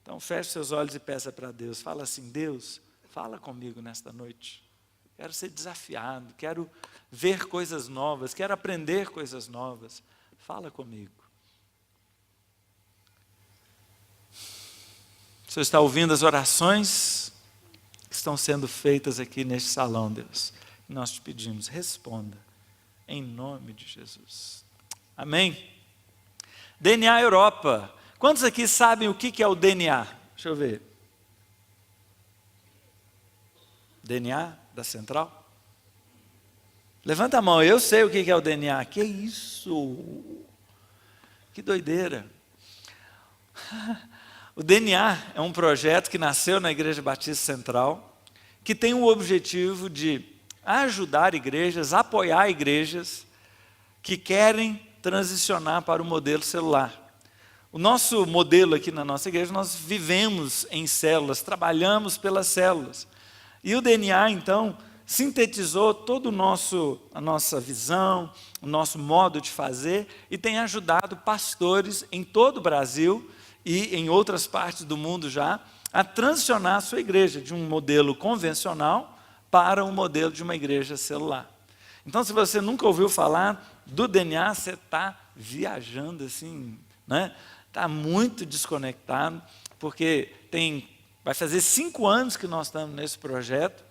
Então feche seus olhos e peça para Deus. Fala assim: Deus, fala comigo nesta noite. Quero ser desafiado, quero ver coisas novas, quero aprender coisas novas. Fala comigo. O Senhor está ouvindo as orações que estão sendo feitas aqui neste salão, Deus. E nós te pedimos, responda, em nome de Jesus. Amém? DNA Europa. Quantos aqui sabem o que é o DNA? Deixa eu ver. DNA da Central? Levanta a mão, eu sei o que é o DNA. Que isso? Que doideira. O DNA é um projeto que nasceu na Igreja Batista Central, que tem o objetivo de ajudar igrejas, apoiar igrejas que querem transicionar para o modelo celular. O nosso modelo aqui na nossa igreja, nós vivemos em células, trabalhamos pelas células. E o DNA, então, sintetizou todo a nossa visão, o nosso modo de fazer, e tem ajudado pastores em todo o Brasil e em outras partes do mundo já, a transicionar a sua igreja de um modelo convencional para um modelo de uma igreja celular. Então, se você nunca ouviu falar do DNA, você está viajando assim, né? Está muito desconectado, porque vai fazer 5 anos que nós estamos nesse projeto.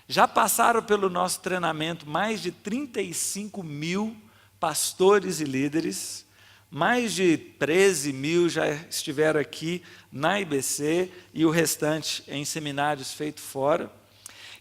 Já passaram pelo nosso treinamento mais de 35 mil pastores e líderes, mais de 13 mil já estiveram aqui na IBC e o restante em seminários feitos fora.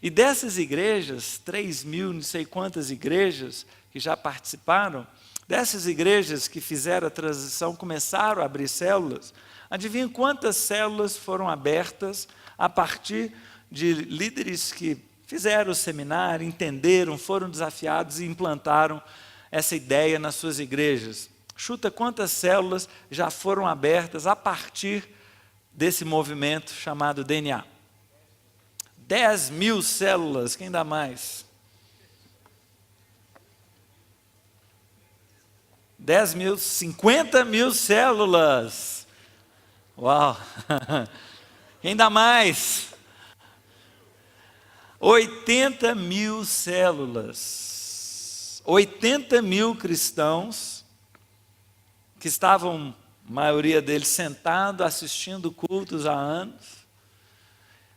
E dessas igrejas, 3 mil, não sei quantas igrejas que já participaram, dessas igrejas que fizeram a transição, começaram a abrir células, adivinha quantas células foram abertas a partir de líderes que fizeram o seminário, entenderam, foram desafiados e implantaram essa ideia nas suas igrejas. Chuta quantas células já foram abertas a partir desse movimento chamado DNA. 10 mil células, quem dá mais? 10 mil, 50 mil células. Uau! Quem dá mais? 80 mil células. 80 mil cristãos que estavam, a maioria deles, sentados, assistindo cultos há anos.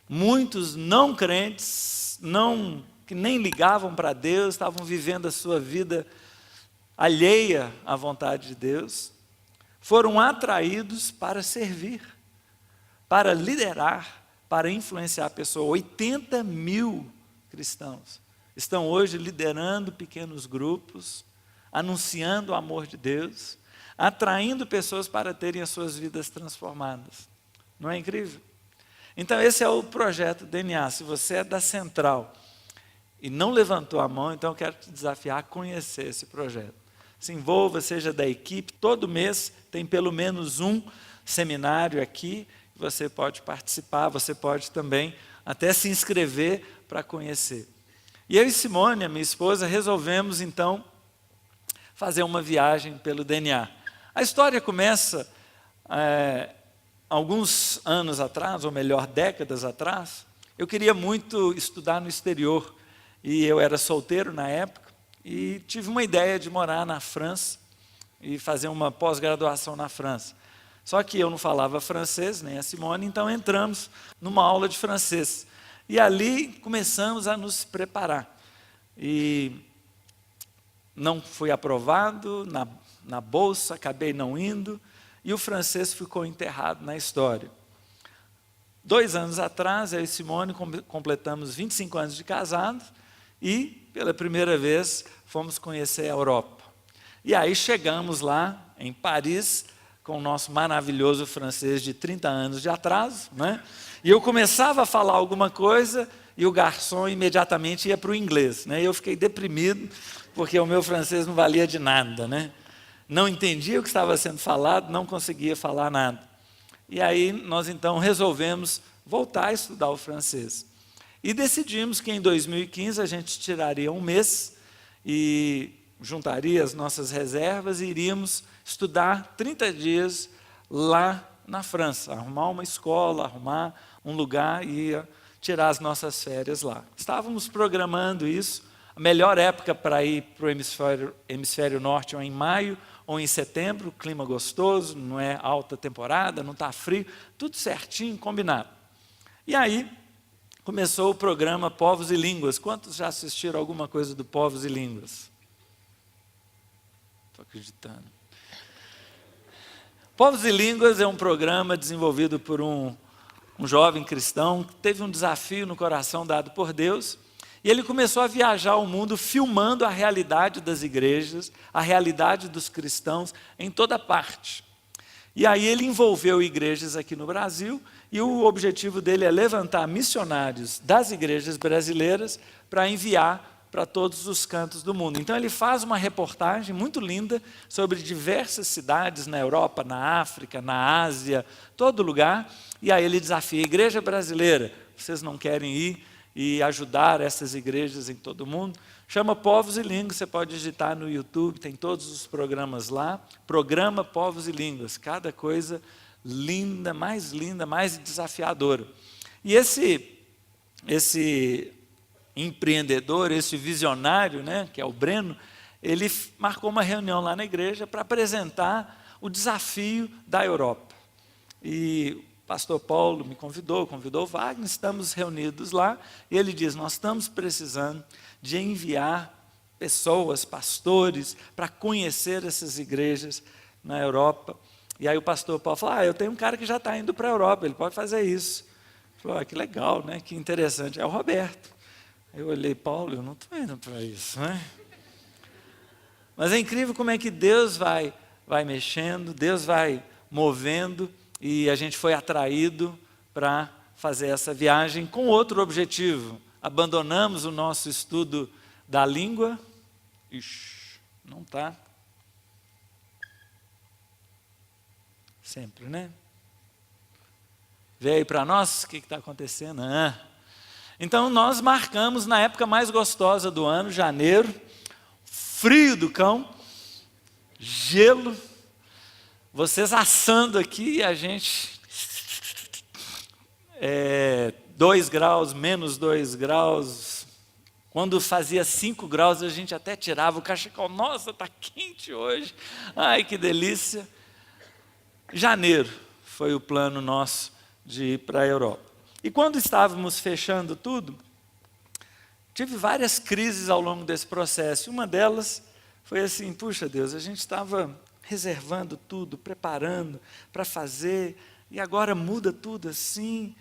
Muitos não crentes, que nem ligavam para Deus, estavam vivendo a sua vida alheia à vontade de Deus, foram atraídos para servir, para liderar, para influenciar a pessoa. 80 mil cristãos estão hoje liderando pequenos grupos, anunciando o amor de Deus, atraindo pessoas para terem as suas vidas transformadas. Não é incrível? Então esse é o projeto DNA. Se você é da Central e não levantou a mão, então eu quero te desafiar a conhecer esse projeto. Se envolva, seja da equipe. Todo mês tem pelo menos um seminário aqui, você pode participar, você pode também até se inscrever para conhecer. E eu e Simone, a minha esposa, resolvemos então fazer uma viagem pelo DNA. A história começa alguns anos atrás, ou melhor, décadas atrás. Eu queria muito estudar no exterior, e eu era solteiro na época, e tive uma ideia de morar na França e fazer uma pós-graduação na França. Só que eu não falava francês, nem a Simone, então entramos numa aula de francês. E ali começamos a nos preparar. E não fui aprovado na bolsa, acabei não indo, e o francês ficou enterrado na história. 2 anos atrás, eu e Simone completamos 25 anos de casados, e pela primeira vez fomos conhecer a Europa. E aí chegamos lá em Paris com o nosso maravilhoso francês de 30 anos de atraso, né? E eu começava a falar alguma coisa e o garçom imediatamente ia para o inglês, né? E eu fiquei deprimido porque o meu francês não valia de nada, né? Não entendia o que estava sendo falado, não conseguia falar nada. E aí nós então resolvemos voltar a estudar o francês. E decidimos que em 2015 a gente tiraria um mês e juntaria as nossas reservas e iríamos estudar 30 dias lá na França, arrumar uma escola, arrumar um lugar e ia tirar as nossas férias lá. Estávamos programando isso. A melhor época para ir para o hemisfério norte é em maio ou em setembro, clima gostoso, não é alta temporada, não está frio, tudo certinho, combinado. E aí começou o programa Povos e Línguas. Quantos já assistiram alguma coisa do Povos e Línguas? Estou acreditando. Povos e Línguas é um programa desenvolvido por um jovem cristão que teve um desafio no coração dado por Deus, e ele começou a viajar o mundo filmando a realidade das igrejas, a realidade dos cristãos em toda parte. E aí ele envolveu igrejas aqui no Brasil, e o objetivo dele é levantar missionários das igrejas brasileiras para enviar para todos os cantos do mundo. Então ele faz uma reportagem muito linda sobre diversas cidades na Europa, na África, na Ásia, todo lugar, e aí ele desafia a igreja brasileira, vocês não querem ir e ajudar essas igrejas em todo o mundo? Chama Povos e Línguas, você pode digitar no YouTube, tem todos os programas lá, programa Povos e Línguas, cada coisa linda, mais desafiadora. E esse empreendedor, esse visionário, né, que é o Breno, ele marcou uma reunião lá na igreja para apresentar o desafio da Europa. E o pastor Paulo me convidou o Wagner, estamos reunidos lá, e ele diz, nós estamos precisando de enviar pessoas, pastores, para conhecer essas igrejas na Europa. E aí o pastor Paulo falou, eu tenho um cara que já está indo para a Europa, ele pode fazer isso. Ele falou, que legal, né? Que interessante, é o Roberto. Eu olhei, Paulo, eu não estou indo para isso, né? Mas é incrível como é que Deus vai mexendo, Deus vai movendo, e a gente foi atraído para fazer essa viagem com outro objetivo. Abandonamos o nosso estudo da língua. Ixi, não está. Sempre, né? Vê aí para nós o que está acontecendo. Então nós marcamos na época mais gostosa do ano, janeiro, frio do cão, gelo, vocês assando aqui e a gente 2 graus, menos 2 graus, quando fazia 5 graus a gente até tirava o cachecol, nossa, está quente hoje, ai que delícia. Janeiro foi o plano nosso de ir para a Europa. E quando estávamos fechando tudo, tive várias crises ao longo desse processo. Uma delas foi assim, puxa Deus, a gente estava reservando tudo, preparando para fazer, e agora muda tudo assim.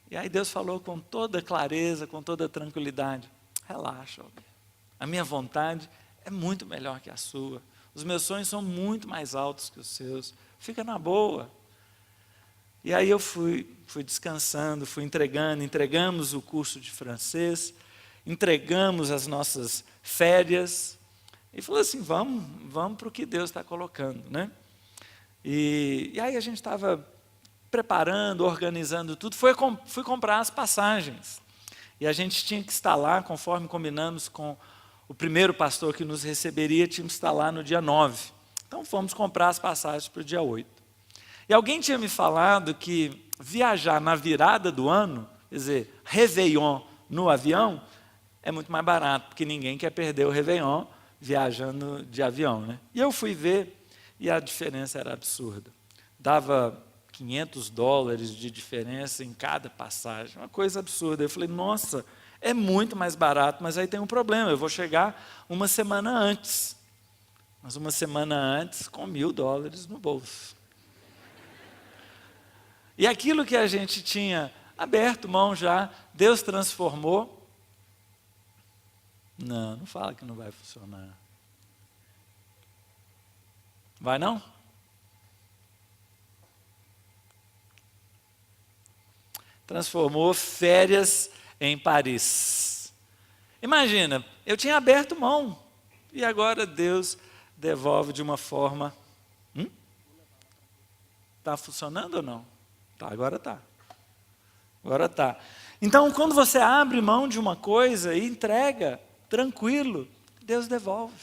E aí Deus falou com toda clareza, com toda tranquilidade, relaxa, a minha vontade é muito melhor que a sua, os meus sonhos são muito mais altos que os seus, fica na boa. E aí eu fui descansando, entregamos o curso de francês, entregamos as nossas férias, e falou assim, vamos para o que Deus está colocando, né? E aí a gente estava preparando, organizando tudo, fui comprar as passagens, e a gente tinha que estar lá, conforme combinamos com o primeiro pastor que nos receberia, tínhamos que estar lá no dia 9, então fomos comprar as passagens para o dia 8, e alguém tinha me falado que viajar na virada do ano, quer dizer, Réveillon no avião, é muito mais barato, porque ninguém quer perder o Réveillon viajando de avião, né? E eu fui ver, e a diferença era absurda. Dava $500 de diferença em cada passagem, uma coisa absurda. Eu falei, nossa, é muito mais barato, mas aí tem um problema, eu vou chegar uma semana antes. Mas uma semana antes, com $1.000 no bolso. E aquilo que a gente tinha aberto mão já, Deus transformou. Não fala que não vai funcionar. Vai não? Transformou férias em Paris. Imagina, eu tinha aberto mão, e agora Deus devolve de uma forma... Está funcionando ou não? Tá, agora está. Agora está. Então, quando você abre mão de uma coisa e entrega, tranquilo, Deus devolve,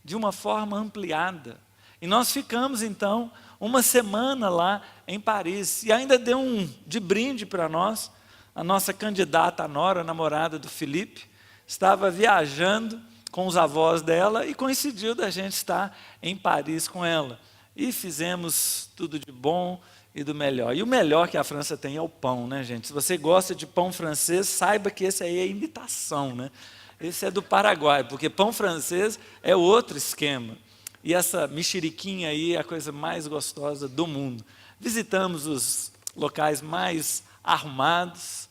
de uma forma ampliada. E nós ficamos, então, uma semana lá em Paris. E ainda deu de brinde para nós, a nossa candidata, a nora, a namorada do Felipe, estava viajando com os avós dela e coincidiu da gente estar em Paris com ela. E fizemos tudo de bom e do melhor. E o melhor que a França tem é o pão, né, gente? Se você gosta de pão francês, saiba que esse aí é imitação, né? Esse é do Paraguai, porque pão francês é outro esquema. E essa mexeriquinha aí é a coisa mais gostosa do mundo. Visitamos os locais mais arrumados.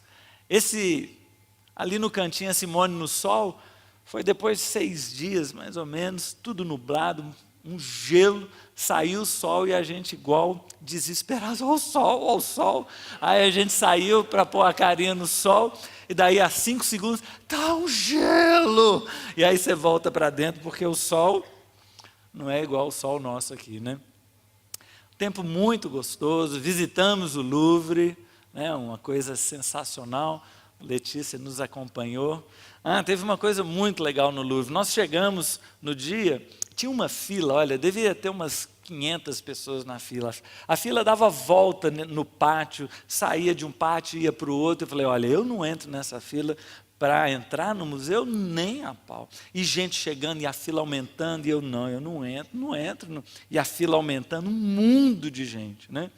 Ali no cantinho, a Simone no sol, foi depois de 6 dias, mais ou menos, tudo nublado, um gelo, saiu o sol e a gente igual desesperado, ao sol, ao sol. Aí a gente saiu para pôr a carinha no sol, e daí a 5 segundos, tá um gelo! E aí você volta para dentro, porque o sol não é igual ao sol nosso aqui, né? Tempo muito gostoso, visitamos o Louvre, né? Uma coisa sensacional. Letícia nos acompanhou. Teve uma coisa muito legal no Louvre. Nós chegamos no dia, tinha uma fila, olha, devia ter umas 500 pessoas na fila. A fila dava volta no pátio, saía de um pátio e ia para o outro. Eu falei, olha, eu não entro nessa fila para entrar no museu nem a pau. E gente chegando e a fila aumentando, e eu não entro. E a fila aumentando, um mundo de gente, né?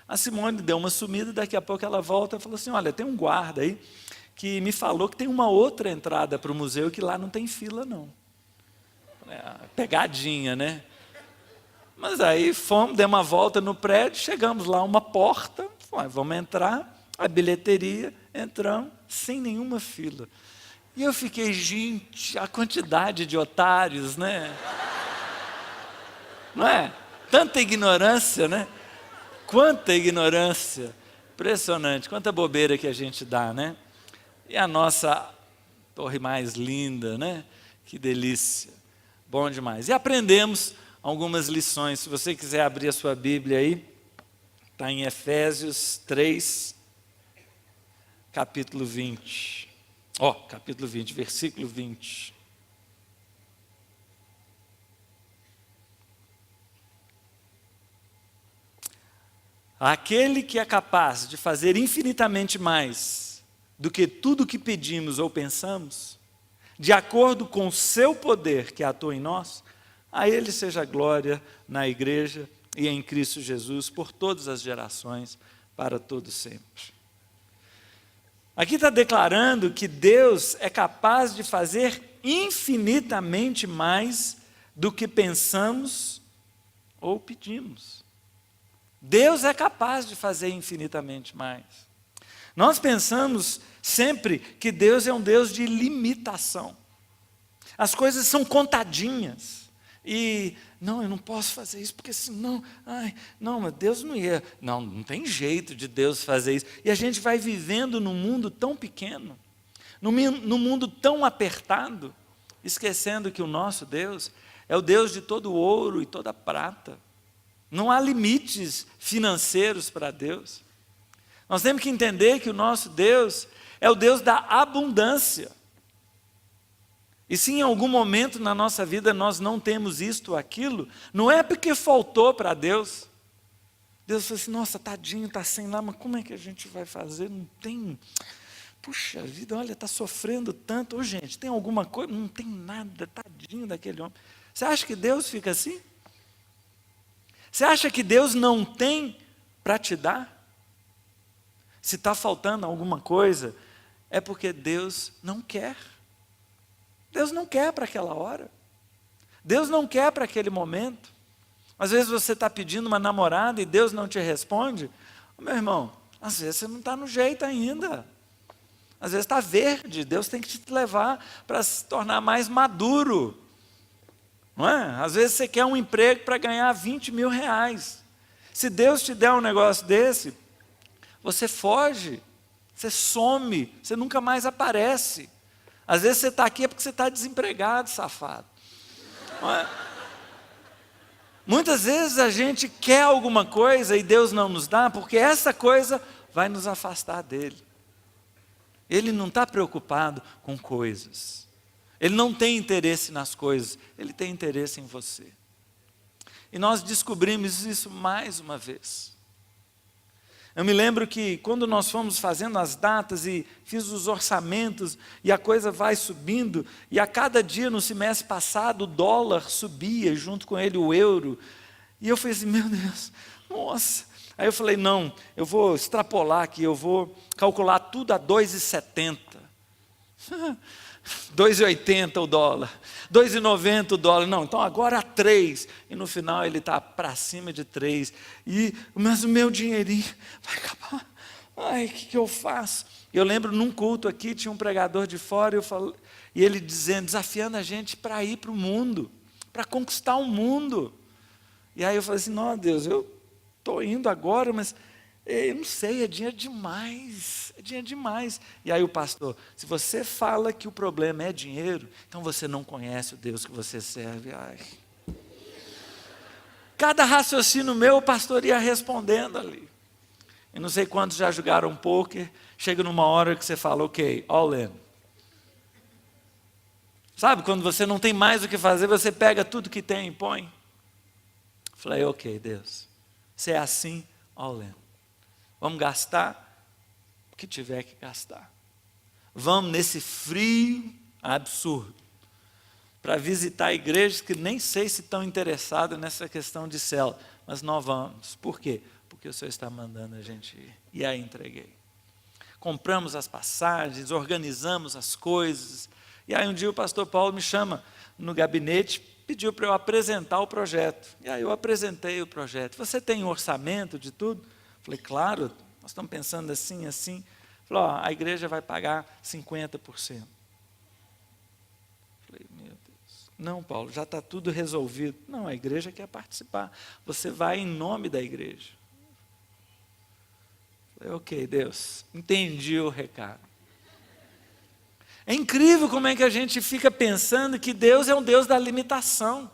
A Simone deu uma sumida, daqui a pouco ela volta e falou assim, olha, tem um guarda aí que me falou que tem uma outra entrada para o museu que lá não tem fila não. Pegadinha, né? Mas aí fomos, demos uma volta no prédio, chegamos lá, uma porta, vamos entrar, a bilheteria, entramos, sem nenhuma fila. E eu fiquei, gente, a quantidade de otários, né? Não é? Tanta ignorância, né? Quanta ignorância, impressionante, quanta bobeira que a gente dá, né? E a nossa torre mais linda, né? Que delícia, bom demais. E aprendemos algumas lições, se você quiser abrir a sua Bíblia aí, está em Efésios 3, capítulo 20. Capítulo 20, versículo 20. Aquele que é capaz de fazer infinitamente mais do que tudo que pedimos ou pensamos, de acordo com o seu poder que atua em nós, a Ele seja a glória na igreja e em Cristo Jesus por todas as gerações, para todo sempre. Aqui está declarando que Deus é capaz de fazer infinitamente mais do que pensamos ou pedimos. Deus é capaz de fazer infinitamente mais. Nós pensamos sempre que Deus é um Deus de limitação. As coisas são contadinhas. E, não, eu não posso fazer isso, porque senão, mas Deus não ia. Não tem jeito de Deus fazer isso. E a gente vai vivendo num mundo tão pequeno, num mundo tão apertado, esquecendo que o nosso Deus é o Deus de todo ouro e toda prata. Não há limites financeiros para Deus. Nós temos que entender que o nosso Deus é o Deus da abundância. E se em algum momento na nossa vida nós não temos isto ou aquilo, não é porque faltou para Deus. Deus falou assim, nossa, tadinho, está sem lá, mas como é que a gente vai fazer? Não tem, puxa vida, olha, está sofrendo tanto. Gente, tem alguma coisa? Não tem nada, tadinho daquele homem. Você acha que Deus fica assim? Você acha que Deus não tem para te dar? Se está faltando alguma coisa, é porque Deus não quer. Deus não quer para aquela hora. Deus não quer para aquele momento. Às vezes você está pedindo uma namorada e Deus não te responde. Meu irmão, às vezes você não está no jeito ainda. Às vezes está verde. Deus tem que te levar para se tornar mais maduro. Não é? Às vezes você quer um emprego para ganhar 20 mil reais. Se Deus te der um negócio desse, você foge, você some, você nunca mais aparece. Às vezes você está aqui é porque você está desempregado, safado. Não é? Muitas vezes a gente quer alguma coisa e Deus não nos dá, porque essa coisa vai nos afastar dele. Ele não está preocupado com coisas. Ele não tem interesse nas coisas, ele tem interesse em você. E nós descobrimos isso mais uma vez. Eu me lembro que quando nós fomos fazendo as datas e fiz os orçamentos e a coisa vai subindo, e a cada dia no semestre passado o dólar subia, junto com ele o euro, e eu falei assim, meu Deus, nossa. Aí eu falei, não, eu vou extrapolar aqui, eu vou calcular tudo a 2,70. 2,80 o dólar, 2,90 o dólar, não, então agora a 3, e no final ele está para cima de 3, mas o meu dinheirinho vai acabar, ai, o que eu faço? Eu lembro num culto aqui, tinha um pregador de fora, e ele dizendo, desafiando a gente para ir para o mundo, para conquistar o mundo, e aí eu falei assim, não Deus, eu estou indo agora, mas eu não sei, é dinheiro demais, é dinheiro demais. E aí o pastor, se você fala que o problema é dinheiro, então você não conhece o Deus que você serve. Ai. Cada raciocínio meu, o pastor ia respondendo ali. Eu não sei quantos já jogaram poker, chega numa hora que você fala, ok, all in. Sabe, quando você não tem mais o que fazer, você pega tudo que tem e põe. Falei, ok, Deus, se é assim, all in. Vamos gastar o que tiver que gastar. Vamos nesse frio absurdo, para visitar igrejas que nem sei se estão interessadas nessa questão de célula, mas nós vamos. Por quê? Porque o Senhor está mandando a gente ir. E aí entreguei. Compramos as passagens, organizamos as coisas. E aí um dia o pastor Paulo me chama no gabinete, pediu para eu apresentar o projeto. E aí eu apresentei o projeto. Você tem um orçamento de tudo? Falei, claro, nós estamos pensando assim, assim. Falei, ó, a igreja vai pagar 50%. Falei, meu Deus. Não, Paulo, já está tudo resolvido. Não, a igreja quer participar. Você vai em nome da igreja. Falei, ok, Deus, entendi o recado. É incrível como é que a gente fica pensando que Deus é um Deus da limitação.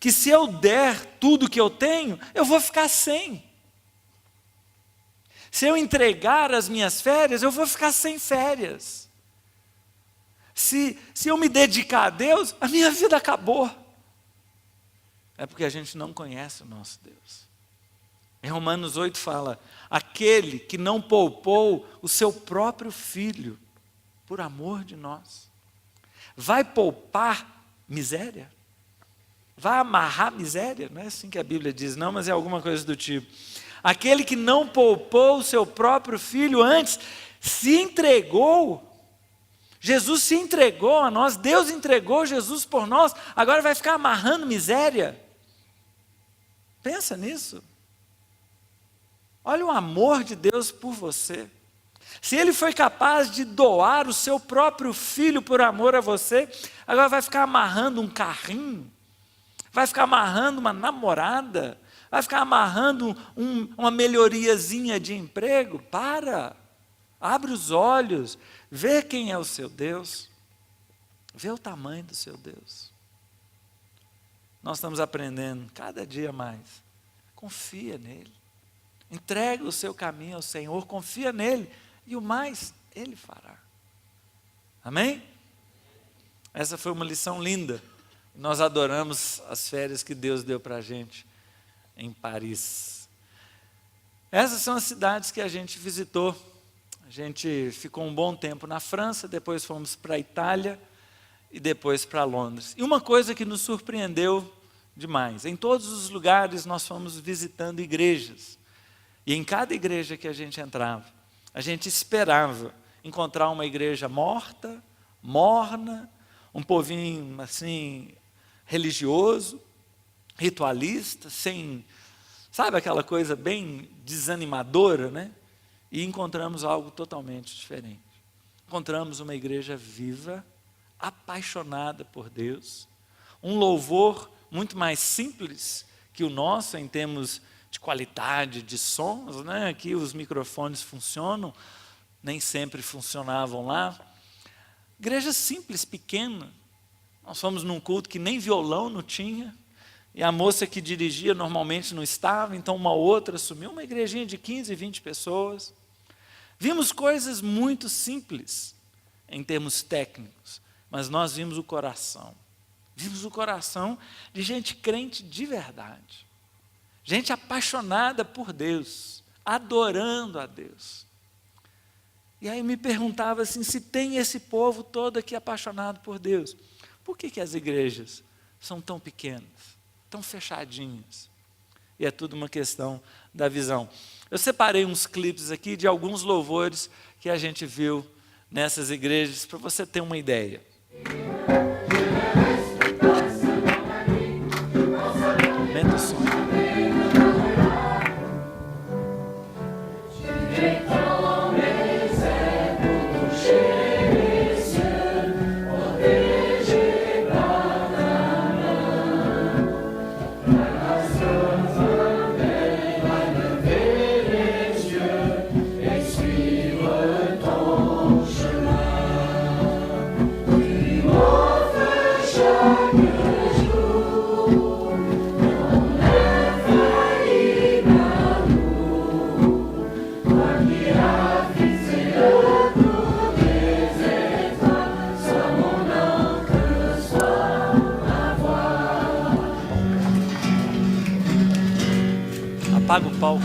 Que se eu der tudo que eu tenho, eu vou ficar sem. Se eu entregar as minhas férias, eu vou ficar sem férias. Se eu me dedicar a Deus, a minha vida acabou. É porque a gente não conhece o nosso Deus. Em Romanos 8 fala, aquele que não poupou o seu próprio filho, por amor de nós, vai poupar miséria? Vai amarrar miséria? Não é assim que a Bíblia diz, não, mas é alguma coisa do tipo. Aquele que não poupou o seu próprio filho antes, se entregou. Jesus se entregou a nós, Deus entregou Jesus por nós, agora vai ficar amarrando miséria? Pensa nisso. Olha o amor de Deus por você. Se Ele foi capaz de doar o seu próprio filho por amor a você, agora vai ficar amarrando um carrinho, vai ficar amarrando uma namorada, vai ficar amarrando uma melhoriazinha de emprego? Abre os olhos, vê quem é o seu Deus, vê o tamanho do seu Deus. Nós estamos aprendendo cada dia mais, confia nele, entrega o seu caminho ao Senhor, confia nele, e o mais Ele fará. Amém? Essa foi uma lição linda. Nós adoramos as férias que Deus deu para a gente em Paris. Essas são as cidades que a gente visitou. A gente ficou um bom tempo na França, depois fomos para a Itália e depois para Londres. E uma coisa que nos surpreendeu demais, em todos os lugares nós fomos visitando igrejas. E em cada igreja que a gente entrava, a gente esperava encontrar uma igreja morta, morna, um povinho assim, religioso, ritualista, sem, sabe aquela coisa bem desanimadora, né? E encontramos algo totalmente diferente. Encontramos uma igreja viva, apaixonada por Deus, um louvor muito mais simples que o nosso em termos de qualidade de sons, né? Aqui os microfones funcionam, nem sempre funcionavam lá. Igreja simples, pequena. Nós fomos num culto que nem violão não tinha, e a moça que dirigia normalmente não estava, então uma outra assumiu, uma igrejinha de 15, 20 pessoas. Vimos coisas muito simples em termos técnicos, mas nós vimos o coração, Vimos o coração de gente crente de verdade. Gente apaixonada por Deus, adorando a Deus. E aí me perguntava assim, se tem esse povo todo aqui apaixonado por Deus, por que as igrejas são tão pequenas, tão fechadinhas? E é tudo uma questão da visão. Eu separei uns clipes aqui de alguns louvores que a gente viu nessas igrejas, para você ter uma ideia. Aumenta o som. Apaga o palco.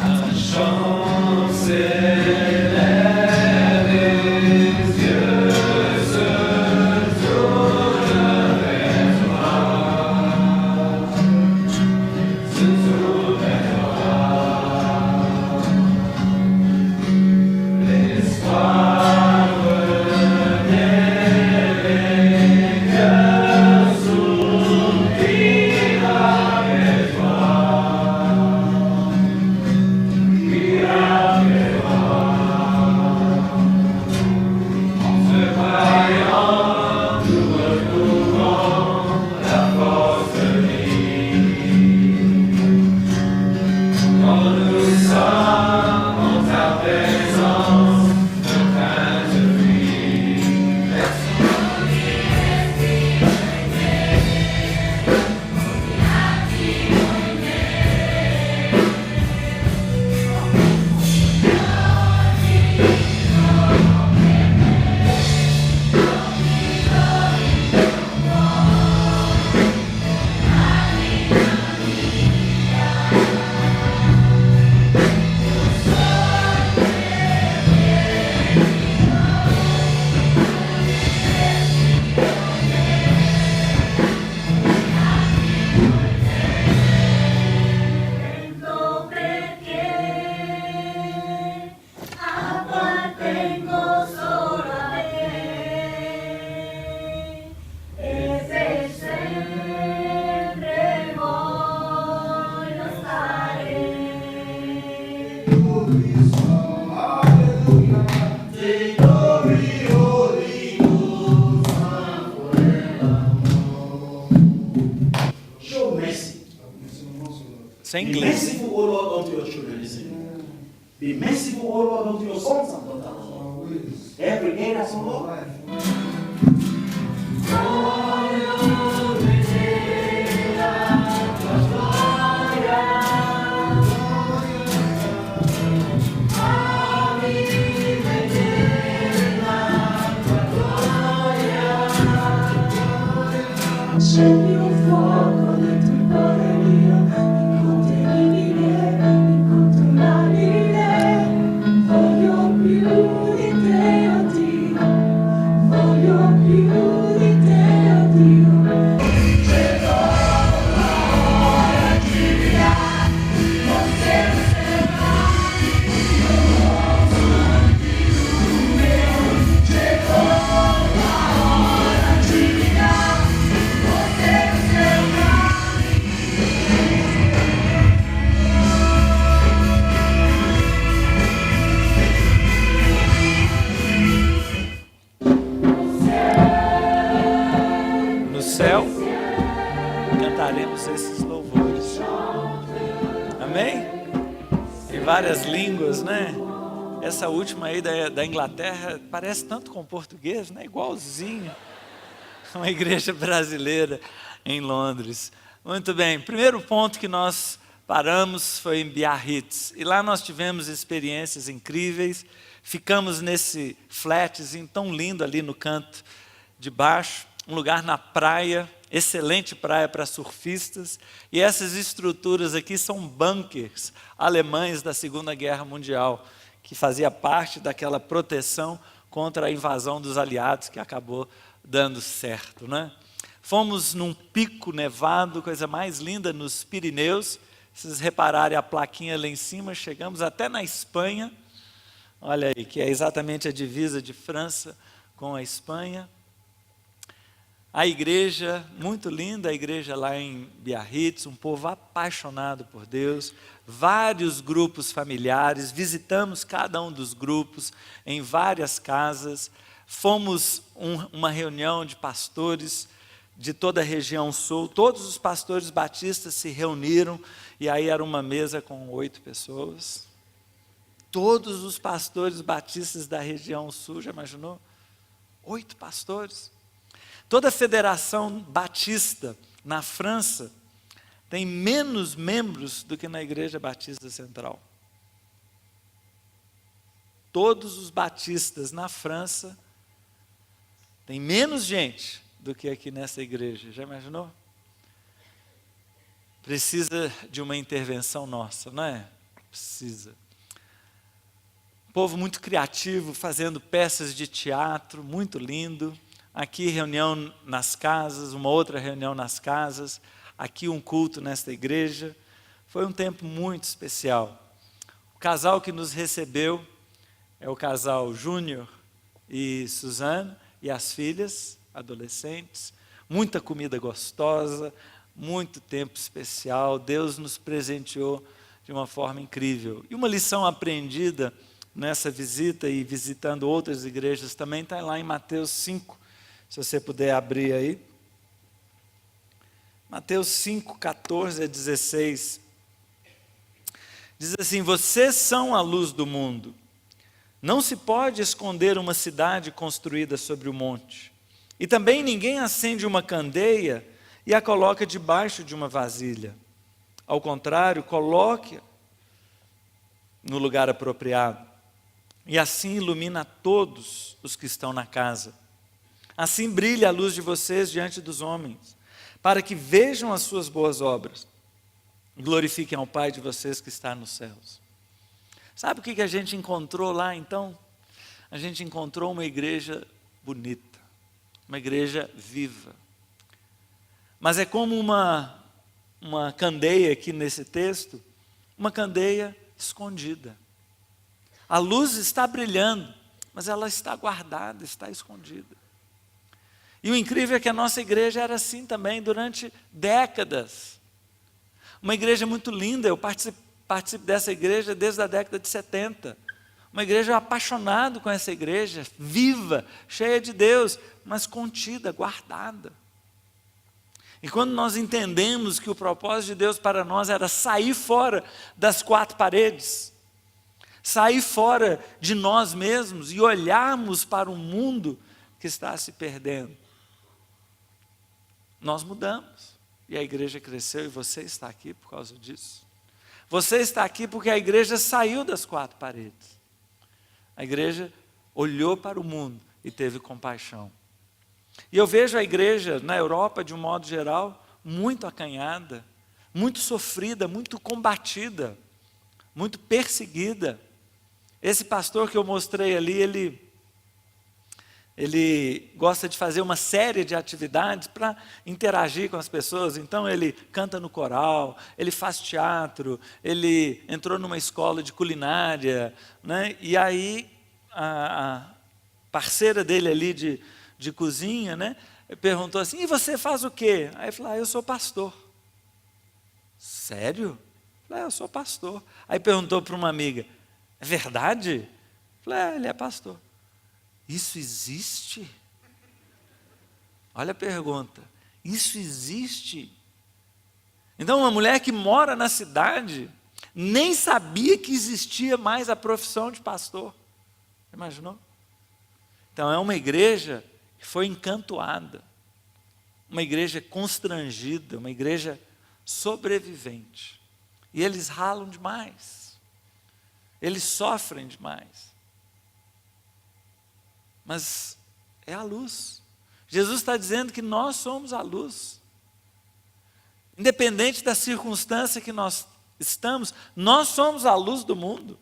Sem inglês. Be merciful, O Lord, unto your children. Listen. Be merciful, O Lord, unto your sons and daughters. Every day that's on Lord. Cantaremos esses louvores. Amém? Em várias línguas, né? Essa última aí da Inglaterra parece tanto com português, né? Igualzinho. Uma igreja brasileira em Londres. Muito bem. Primeiro ponto que nós paramos foi em Biarritz. E lá nós tivemos experiências incríveis. Ficamos nesse flatzinho tão lindo ali no canto de baixo. Um lugar na praia, excelente praia para surfistas, e essas estruturas aqui são bunkers alemães da Segunda Guerra Mundial, que fazia parte daquela proteção contra a invasão dos aliados, que acabou dando certo, né? Fomos num pico nevado, coisa mais linda, nos Pirineus. Se vocês repararem a plaquinha lá em cima, chegamos até na Espanha, olha aí, que é exatamente a divisa de França com a Espanha. A igreja, muito linda, a igreja lá em Biarritz, um povo apaixonado por Deus, vários grupos familiares, visitamos cada um dos grupos em várias casas, fomos uma reunião de pastores de toda a região sul, todos os pastores batistas se reuniram, e aí era uma mesa com 8 pessoas, todos os pastores batistas da região sul, já imaginou? 8 pastores. Toda a Federação Batista na França tem menos membros do que na Igreja Batista Central. Todos os batistas na França têm menos gente do que aqui nessa igreja. Já imaginou? Precisa de uma intervenção nossa, não é? Precisa. Povo muito criativo, fazendo peças de teatro, muito lindo. Aqui reunião nas casas, uma outra reunião nas casas, aqui um culto nesta igreja. Foi um tempo muito especial. O casal que nos recebeu é o casal Júnior e Suzana, e as filhas, adolescentes. Muita comida gostosa, muito tempo especial. Deus nos presenteou de uma forma incrível. E uma lição aprendida nessa visita e visitando outras igrejas também está lá em Mateus 5. Se você puder abrir aí. Mateus 5, 14 a 16. Diz assim: vocês são a luz do mundo. Não se pode esconder uma cidade construída sobre o monte. E também ninguém acende uma candeia e a coloca debaixo de uma vasilha. Ao contrário, coloque no lugar apropriado. E assim ilumina todos os que estão na casa. Assim brilha a luz de vocês diante dos homens, para que vejam as suas boas obras, glorifiquem ao Pai de vocês que está nos céus. Sabe o que a gente encontrou lá então? A gente encontrou uma igreja bonita, uma igreja viva. Mas é como uma candeia aqui nesse texto, uma candeia escondida. A luz está brilhando, mas ela está guardada, está escondida. E o incrível é que a nossa igreja era assim também durante décadas. Uma igreja muito linda, eu participo dessa igreja desde a década de 70. Uma igreja apaixonada com essa igreja, viva, cheia de Deus, mas contida, guardada. E quando nós entendemos que o propósito de Deus para nós era sair fora das 4 paredes, sair fora de nós mesmos e olharmos para um mundo que está se perdendo, nós mudamos, e a igreja cresceu, e você está aqui por causa disso. Você está aqui porque a igreja saiu das 4 paredes. A igreja olhou para o mundo e teve compaixão. E eu vejo a igreja na Europa, de um modo geral, muito acanhada, muito sofrida, muito combatida, muito perseguida. Esse pastor que eu mostrei ali, ele gosta de fazer uma série de atividades para interagir com as pessoas. Então ele canta no coral, ele faz teatro, ele entrou numa escola de culinária, né? E aí a parceira dele ali de cozinha, né, perguntou assim: e você faz o quê? Aí ele falou: eu sou pastor. Sério? Eu falei: eu sou pastor. Aí perguntou para uma amiga: é verdade? Eu falei: ele é pastor. Isso existe? Olha a pergunta. Isso existe? Então uma mulher que mora na cidade nem sabia que existia mais a profissão de pastor. Imaginou? Então é uma igreja que foi encantoada, uma igreja constrangida, uma igreja sobrevivente. E eles ralam demais, eles sofrem demais. Mas é a luz. Jesus está dizendo que nós somos a luz. Independente da circunstância que nós estamos, nós somos a luz do mundo.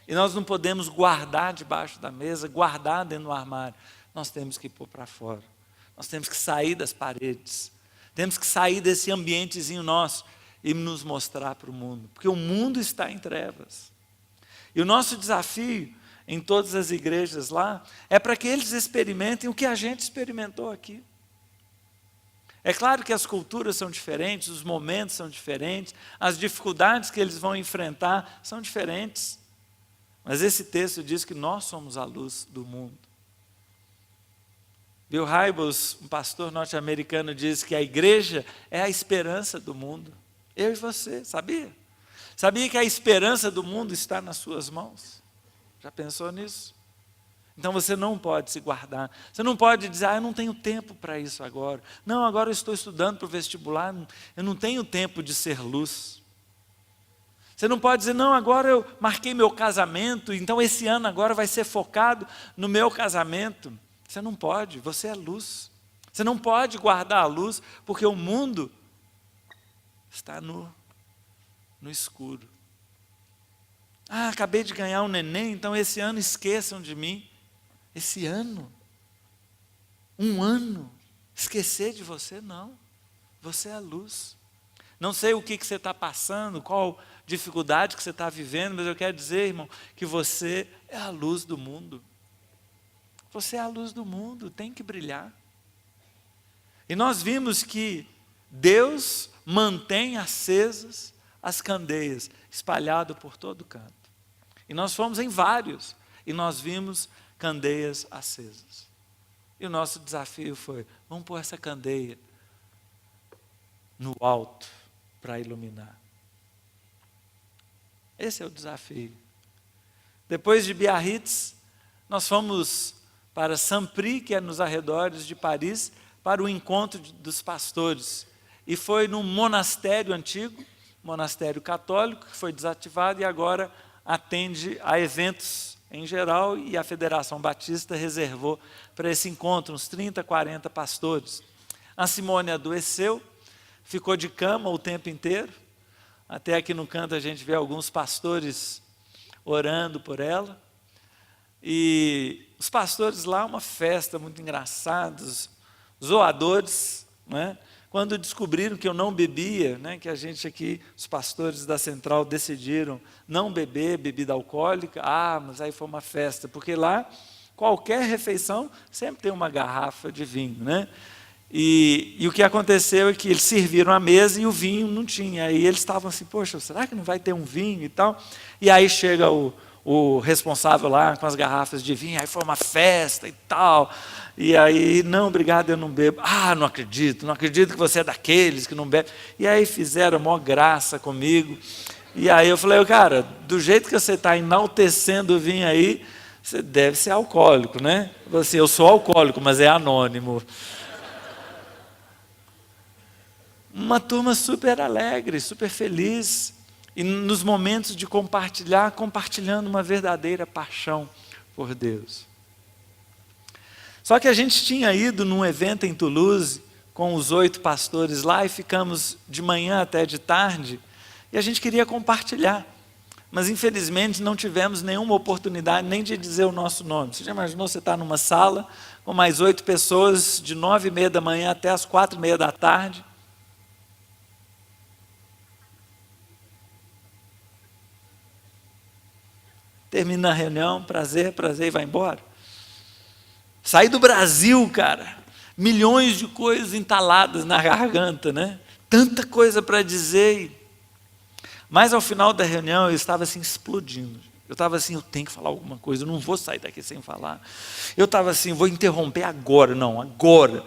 E nós não podemos guardar debaixo da mesa, guardar dentro do armário. Nós temos que pôr para fora. Nós temos que sair das paredes. Temos que sair desse ambientezinho nosso e nos mostrar para o mundo. Porque o mundo está em trevas. E o nosso desafio em todas as igrejas lá é para que eles experimentem o que a gente experimentou aqui. É claro que as culturas são diferentes, os momentos são diferentes, as dificuldades que eles vão enfrentar são diferentes. Mas esse texto diz que nós somos a luz do mundo. Bill Hybels, um pastor norte-americano, diz que a igreja é a esperança do mundo. Eu e você, sabia? Sabia que a esperança do mundo está nas suas mãos? Já pensou nisso? Então você não pode se guardar. Você não pode dizer, eu não tenho tempo para isso agora. Não, agora eu estou estudando para o vestibular, eu não tenho tempo de ser luz. Você não pode dizer, não, agora eu marquei meu casamento, então esse ano agora vai ser focado no meu casamento. Você não pode, você é luz. Você não pode guardar a luz, porque o mundo está no escuro. Acabei de ganhar um neném, então esse ano esqueçam de mim. Esse ano, um ano, esquecer de você, não. Você é a luz. Não sei o que você está passando, qual dificuldade que você está vivendo, mas eu quero dizer, irmão, que você é a luz do mundo. Você é a luz do mundo, tem que brilhar. E nós vimos que Deus mantém acesas as candeias, espalhado por todo canto. E nós fomos em vários, e nós vimos candeias acesas. E o nosso desafio foi, vamos pôr essa candeia no alto para iluminar. Esse é o desafio. Depois de Biarritz, nós fomos para Saint-Prix, que é nos arredores de Paris, para o encontro dos pastores. E foi num monastério antigo, monastério católico, que foi desativado e agora atende a eventos em geral, e a Federação Batista reservou para esse encontro uns 30, 40 pastores. A Simone adoeceu, ficou de cama o tempo inteiro, até aqui no canto a gente vê alguns pastores orando por ela, e os pastores lá, uma festa muito engraçada, os zoadores, né? Quando descobriram que eu não bebia, né, que a gente aqui, os pastores da Central decidiram não beber bebida alcoólica, mas aí foi uma festa, porque lá, qualquer refeição, sempre tem uma garrafa de vinho, né? E o que aconteceu é que eles serviram a mesa e o vinho não tinha, aí eles estavam assim, poxa, será que não vai ter um vinho e tal? E aí chega o responsável lá com as garrafas de vinho, aí foi uma festa e tal, e aí, não, obrigado, eu não bebo. Não acredito que você é daqueles que não bebe. E aí fizeram maior graça comigo, e aí eu falei, cara, do jeito que você está enaltecendo o vinho aí, você deve ser alcoólico, né? Assim, eu sou alcoólico, mas é anônimo. Uma turma super alegre, super feliz, e nos momentos de compartilhar, compartilhando uma verdadeira paixão por Deus. Só que a gente tinha ido num evento em Toulouse, com os 8 pastores lá, e ficamos de manhã até de tarde, e a gente queria compartilhar, mas infelizmente não tivemos nenhuma oportunidade nem de dizer o nosso nome. Você já imaginou você estar numa sala, com mais 8 pessoas, de 9h30 da manhã até as 4h30 da tarde, termina a reunião, prazer, e vai embora. Saí do Brasil, cara, milhões de coisas entaladas na garganta, né? Tanta coisa para dizer. Mas ao final da reunião eu estava assim explodindo. Eu estava assim, eu tenho que falar alguma coisa, eu não vou sair daqui sem falar. Eu estava assim, vou interromper agora, não, agora,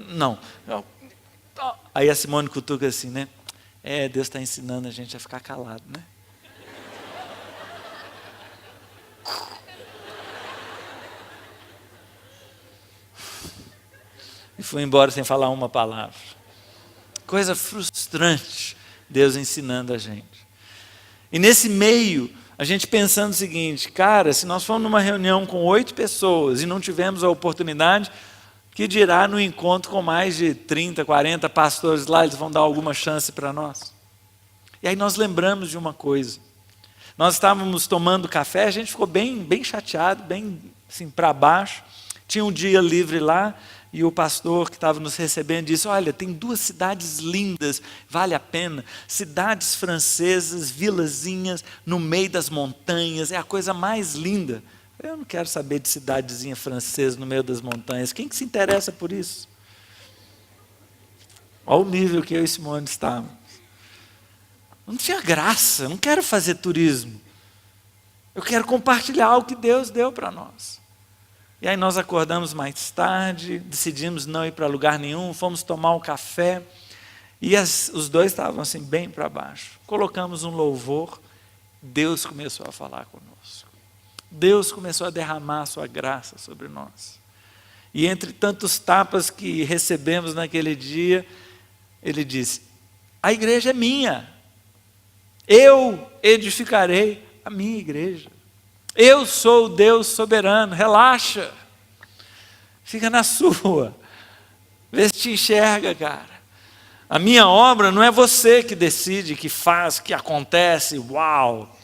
não. Aí a Simone cutuca assim, né? Deus está ensinando a gente a ficar calado, né? E fui embora sem falar uma palavra. Coisa frustrante, Deus ensinando a gente. E nesse meio, a gente pensando o seguinte, cara, se nós formos numa reunião com 8 pessoas e não tivemos a oportunidade, Que dirá no encontro com mais de 30, 40 pastores lá, eles vão dar alguma chance para nós? E aí nós lembramos de uma coisa. Nós estávamos tomando café, a gente ficou bem chateado, bem assim, para baixo. Tinha um dia livre lá, e o pastor que estava nos recebendo disse, olha, tem 2 cidades lindas, vale a pena, cidades francesas, vilazinhas, no meio das montanhas, é a coisa mais linda. Eu não quero saber de cidadezinha francesa no meio das montanhas, quem que se interessa por isso? Olha o nível que eu e Simone estávamos. Não tinha graça, eu não quero fazer turismo. Eu quero compartilhar o que Deus deu para nós. E aí nós acordamos mais tarde, decidimos não ir para lugar nenhum, fomos tomar um café, e os 2 estavam assim bem para baixo. Colocamos um louvor, Deus começou a falar conosco. Deus começou a derramar a sua graça sobre nós. E entre tantos tapas que recebemos naquele dia, ele disse, a igreja é minha. Eu edificarei a minha igreja. Eu sou o Deus soberano, relaxa. Fica na sua. Vê se te enxerga, cara. A minha obra não é você que decide, que faz, que acontece, uau.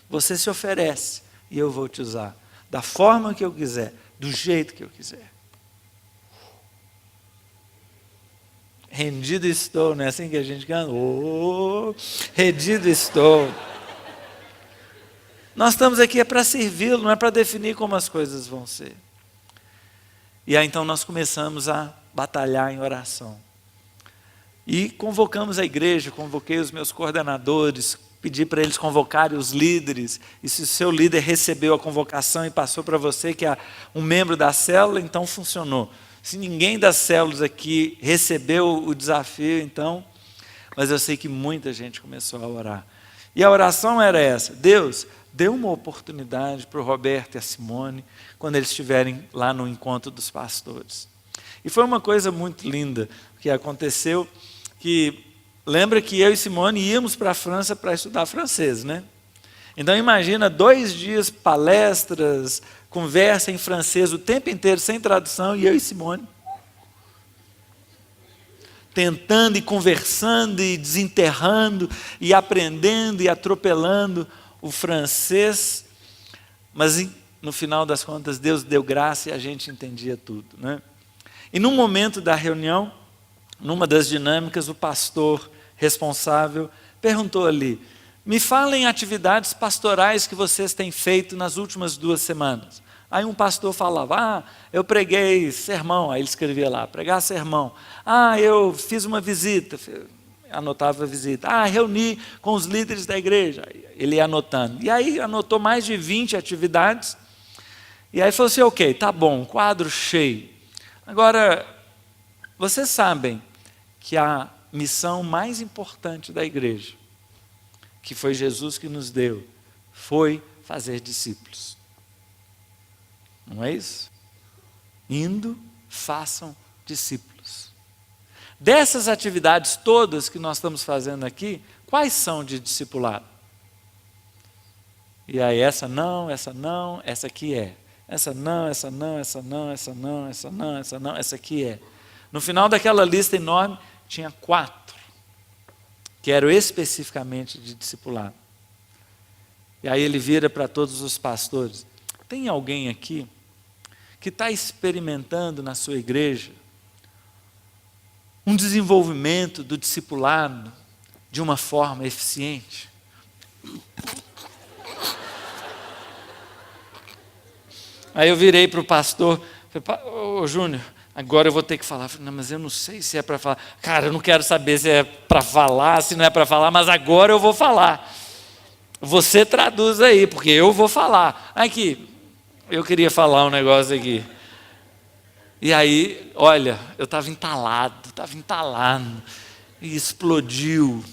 Você se oferece e eu vou te usar. Da forma que eu quiser, do jeito que eu quiser. Rendido estou, não é assim que a gente canta? Oh, rendido estou. Nós estamos aqui para servi-lo, não é para definir como as coisas vão ser. E aí então nós começamos a batalhar em oração. E convocamos a igreja, convoquei os meus coordenadores, pedi para eles convocarem os líderes. E se o seu líder recebeu a convocação e passou para você que é um membro da célula, então funcionou. Se ninguém das células aqui recebeu o desafio, então... Mas eu sei que muita gente começou a orar. E a oração era essa, Deus, dê uma oportunidade para o Roberto e a Simone, quando eles estiverem lá no encontro dos pastores. E foi uma coisa muito linda que aconteceu, que lembra que eu e Simone íamos para a França para estudar francês, né? Então imagina 2 dias, palestras, conversa em francês o tempo inteiro, sem tradução, e eu e Simone tentando e conversando e desenterrando e aprendendo e atropelando o francês, mas no final das contas Deus deu graça e a gente entendia tudo, né? E num momento da reunião, numa das dinâmicas, o pastor responsável perguntou ali, me falem atividades pastorais que vocês têm feito nas últimas 2 semanas. Aí um pastor falava, eu preguei sermão, aí ele escrevia lá, pregar sermão. Eu fiz uma visita, anotava a visita. Reuni com os líderes da igreja, ele ia anotando. E aí anotou mais de 20 atividades, e aí falou assim, ok, tá bom, quadro cheio. Agora, vocês sabem que a missão mais importante da igreja, que foi Jesus que nos deu, foi fazer discípulos. Não é isso? Indo, façam discípulos. Dessas atividades todas que nós estamos fazendo aqui, quais são de discipulado? E aí essa não, essa aqui é. Essa não, essa não, essa não, essa não, essa não, essa não, essa aqui é. No final daquela lista enorme, tinha 4, que eram especificamente de discipulado. E aí ele vira para todos os pastores, tem alguém aqui que está experimentando na sua igreja um desenvolvimento do discipulado de uma forma eficiente? Aí eu virei para o pastor, falei, Júnior, agora eu vou ter que falar. Falei, não, mas eu não sei se é para falar. Cara, eu não quero saber se é para falar, se não é para falar, mas agora eu vou falar. Você traduz aí, porque eu vou falar. Aqui, eu queria falar um negócio aqui. E aí, olha, eu estava entalado, e explodiu.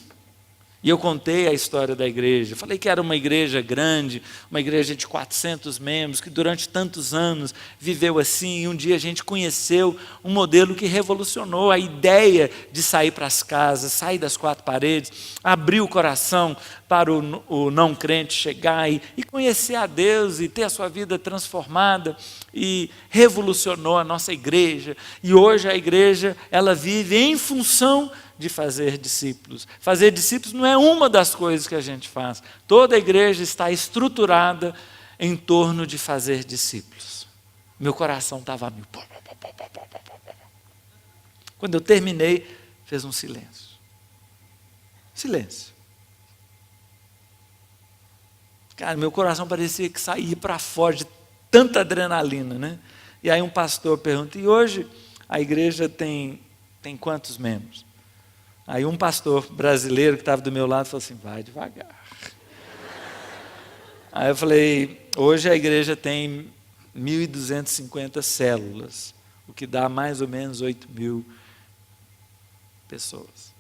E eu contei a história da igreja. Falei que era uma igreja grande, uma igreja de 400 membros, que durante tantos anos viveu assim. E um dia a gente conheceu um modelo que revolucionou a ideia de sair para as casas, sair das quatro paredes, abrir o coração para o não crente chegar e conhecer a Deus e ter a sua vida transformada. E revolucionou a nossa igreja. E hoje a igreja, ela vive em função de fazer discípulos. Fazer discípulos não é uma das coisas que a gente faz. Toda a igreja está estruturada em torno de fazer discípulos. Meu coração estava a mil. Quando eu terminei, fez um silêncio. Silêncio. Cara, meu coração parecia que saía para fora de tanta adrenalina, né? E aí um pastor pergunta, e hoje a igreja tem quantos membros? Aí um pastor brasileiro que estava do meu lado falou assim, vai devagar. Aí eu falei, hoje a igreja tem 1.250 células, o que dá mais ou menos 8.000 pessoas.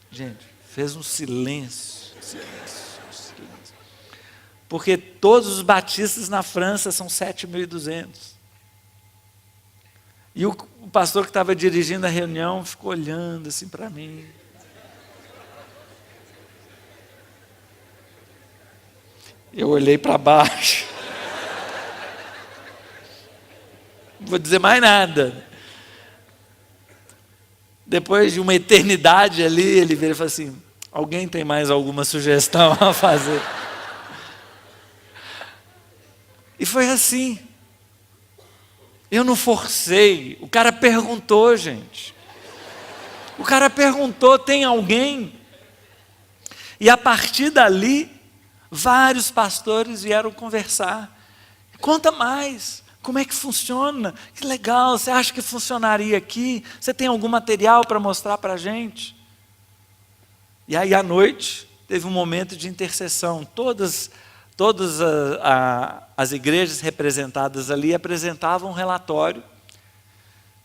Gente, fez um silêncio. Porque todos os batistas na França são 7.200. E o pastor que estava dirigindo a reunião ficou olhando assim para mim. Eu olhei para baixo. Não vou dizer mais nada. Depois de uma eternidade ali, ele veio e falou assim, alguém tem mais alguma sugestão a fazer? E foi assim. Eu não forcei. O cara perguntou, gente. O cara perguntou, tem alguém? E a partir dali, vários pastores vieram conversar. Conta mais. Como é que funciona? Que legal. Você acha que funcionaria aqui? Você tem algum material para mostrar para a gente? E aí à noite, teve um momento de intercessão. Todas as igrejas representadas ali apresentavam um relatório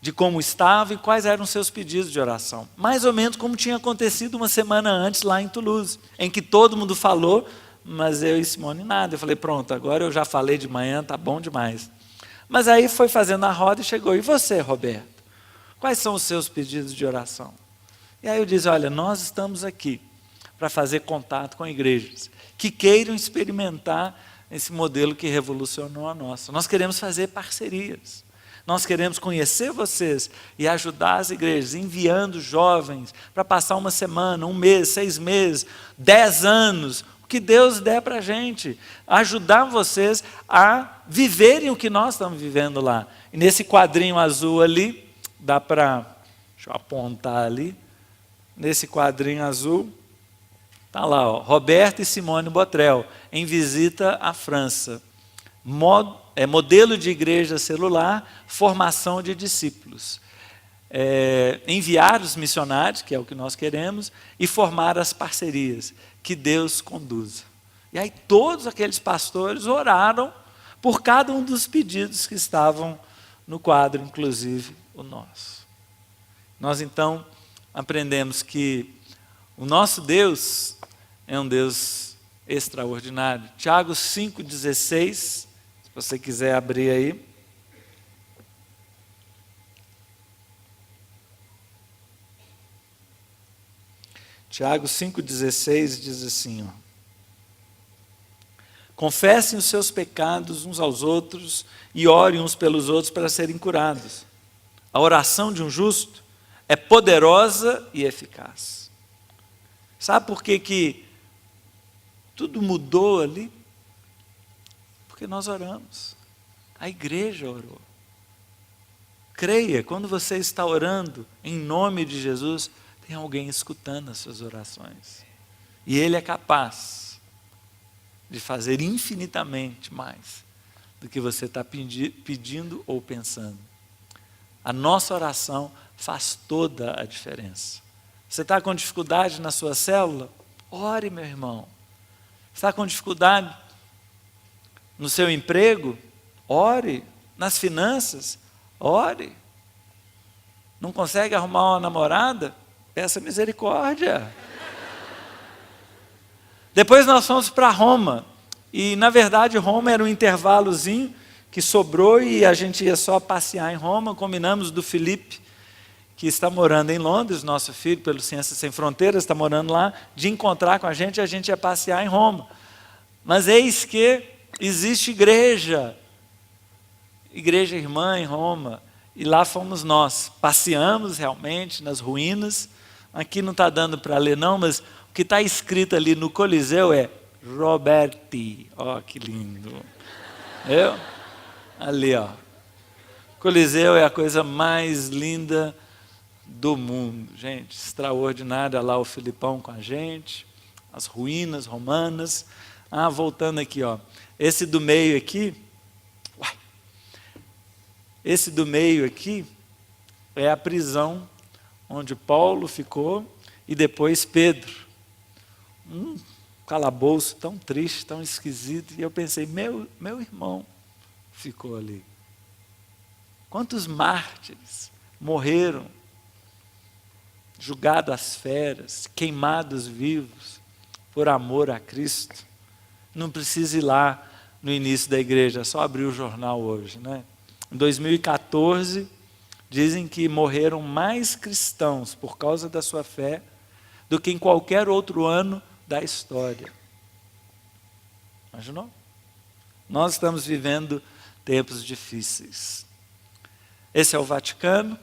de como estava e quais eram seus pedidos de oração. Mais ou menos como tinha acontecido uma semana antes lá em Toulouse, em que todo mundo falou, mas eu e Simone nada. Eu falei, pronto, agora eu já falei de manhã, tá bom demais. Mas aí foi fazendo a roda e chegou, e você, Roberto? Quais são os seus pedidos de oração? E aí eu disse, olha, nós estamos aqui para fazer contato com igrejas que queiram experimentar esse modelo que revolucionou a nossa. Nós queremos fazer parcerias. Nós queremos conhecer vocês e ajudar as igrejas, enviando jovens para passar uma semana, um mês, 6 meses, 10 anos, o que Deus der para a gente, ajudar vocês a viverem o que nós estamos vivendo lá. E nesse quadrinho azul ali, dá para, deixa eu apontar ali, nesse quadrinho azul, está lá, ó, Roberto e Simone Botrel, em visita à França. Modelo de igreja celular, formação de discípulos. Enviar os missionários, que é o que nós queremos, e formar as parcerias, que Deus conduza. E aí todos aqueles pastores oraram por cada um dos pedidos que estavam no quadro, inclusive o nosso. Nós então aprendemos que o nosso Deus é um Deus extraordinário. Tiago 5,16, se você quiser abrir aí. Tiago 5,16 diz assim, ó, confessem os seus pecados uns aos outros e orem uns pelos outros para serem curados. A oração de um justo é poderosa e eficaz. Sabe por que tudo mudou ali? Porque nós oramos. A igreja orou. Creia, quando você está orando em nome de Jesus, tem alguém escutando as suas orações. E Ele é capaz de fazer infinitamente mais do que você está pedindo ou pensando. A nossa oração faz toda a diferença. Você está com dificuldade na sua célula? Ore, meu irmão. Está com dificuldade no seu emprego? Ore. Nas finanças? Ore. Não consegue arrumar uma namorada? Peça misericórdia. Depois nós fomos para Roma, e na verdade Roma era um intervalozinho que sobrou e a gente ia só passear em Roma. Combinamos do Felipe, que está morando em Londres, nosso filho, pelo Ciências Sem Fronteiras, está morando lá, de encontrar com a gente ia passear em Roma. Mas eis que existe igreja irmã em Roma, e lá fomos nós, passeamos realmente nas ruínas. Aqui não está dando para ler não, mas o que está escrito ali no Coliseu é Roberti, ó que lindo, viu? Ali ó, Coliseu é a coisa mais linda do mundo, gente, extraordinária. Lá o Filipão com a gente, as ruínas romanas. Voltando aqui ó, esse do meio aqui, esse do meio aqui é a prisão onde Paulo ficou e depois Pedro. Um calabouço tão triste, tão esquisito. E eu pensei, meu irmão ficou ali. Quantos mártires morreram, julgados às feras, queimados vivos, por amor a Cristo. Não precisa ir lá no início da igreja, é só abrir o jornal hoje, né? Em 2014, dizem que morreram mais cristãos por causa da sua fé do que em qualquer outro ano da história. Imaginou? Nós estamos vivendo tempos difíceis. Esse é o Vaticano,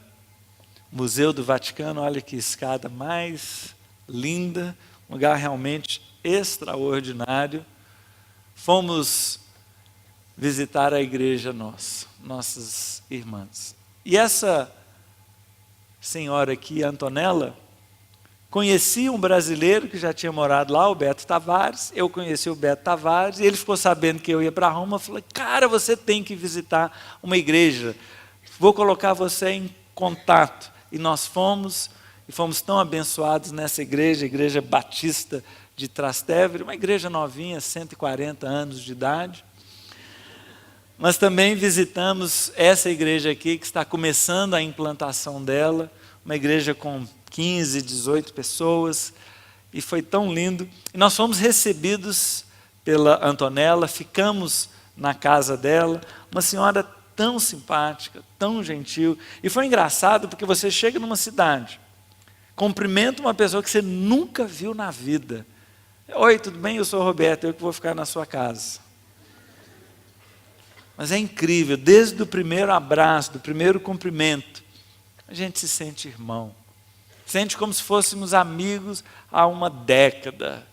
Museu do Vaticano. Olha que escada mais linda, um lugar realmente extraordinário. Fomos visitar a igreja nossas irmãs. E essa senhora aqui, Antonella, conhecia um brasileiro que já tinha morado lá, o Beto Tavares. Eu conheci o Beto Tavares, e ele ficou sabendo que eu ia para Roma. Falou, cara, você tem que visitar uma igreja, vou colocar você em contato. E nós fomos, e fomos tão abençoados nessa igreja, a Igreja Batista de Trastevere, uma igreja novinha, 140 anos de idade. Mas também visitamos essa igreja aqui, que está começando a implantação dela, uma igreja com 15, 18 pessoas, e foi tão lindo. E nós fomos recebidos pela Antonella, ficamos na casa dela, uma senhora tão simpática, tão gentil. E foi engraçado porque você chega numa cidade, cumprimenta uma pessoa que você nunca viu na vida. Oi, tudo bem? Eu sou o Roberto, eu que vou ficar na sua casa. Mas é incrível, desde o primeiro abraço, do primeiro cumprimento, a gente se sente irmão. Sente como se fôssemos amigos há uma década,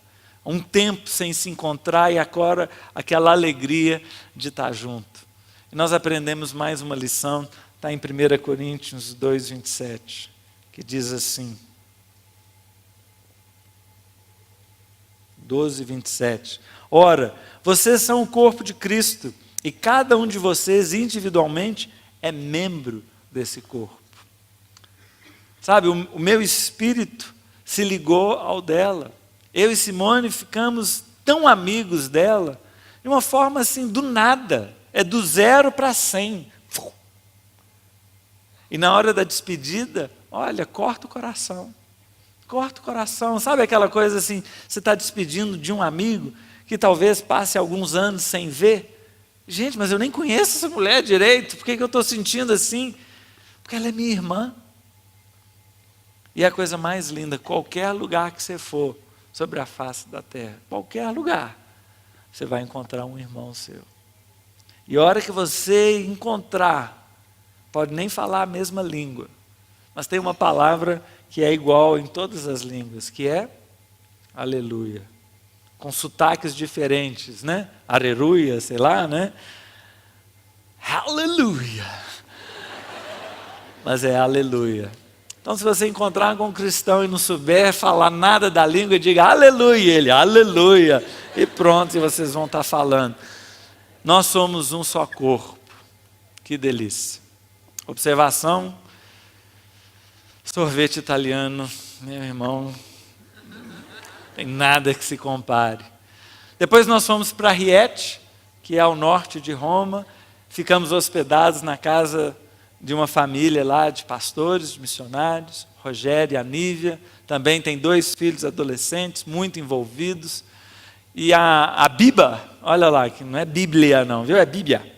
um tempo sem se encontrar, e agora aquela alegria de estar junto. E nós aprendemos mais uma lição, está em 1 Coríntios 2, 27, que diz assim, 12, 27. Ora, vocês são o corpo de Cristo, e cada um de vocês individualmente é membro desse corpo. Sabe, o meu espírito se ligou ao dela. Eu e Simone ficamos tão amigos dela, de uma forma assim, do nada. É do 0 para 100. E na hora da despedida, olha, corta o coração. Corta o coração. Sabe aquela coisa assim, você está despedindo de um amigo, que talvez passe alguns anos sem ver. Gente, mas eu nem conheço essa mulher direito, por que eu estou sentindo assim? Porque ela é minha irmã. E a coisa mais linda, qualquer lugar que você for, sobre a face da terra, qualquer lugar, você vai encontrar um irmão seu. E a hora que você encontrar, pode nem falar a mesma língua, mas tem uma palavra que é igual em todas as línguas, que é aleluia. Com sotaques diferentes, né? Aleluia, sei lá, né? Aleluia. Mas é aleluia. Então, se você encontrar com um cristão e não souber falar nada da língua, diga aleluia, ele, aleluia. E pronto, e vocês vão estar falando. Nós somos um só corpo. Que delícia. Observação. Sorvete italiano, meu irmão, tem nada que se compare. Depois nós fomos para Rieti, que é ao norte de Roma. Ficamos hospedados na casa de uma família lá de pastores, de missionários, Rogério e Anívia. Também tem 2 filhos adolescentes, muito envolvidos. E a Biba, olha lá, que não é Bíblia não, viu? É Bíblia.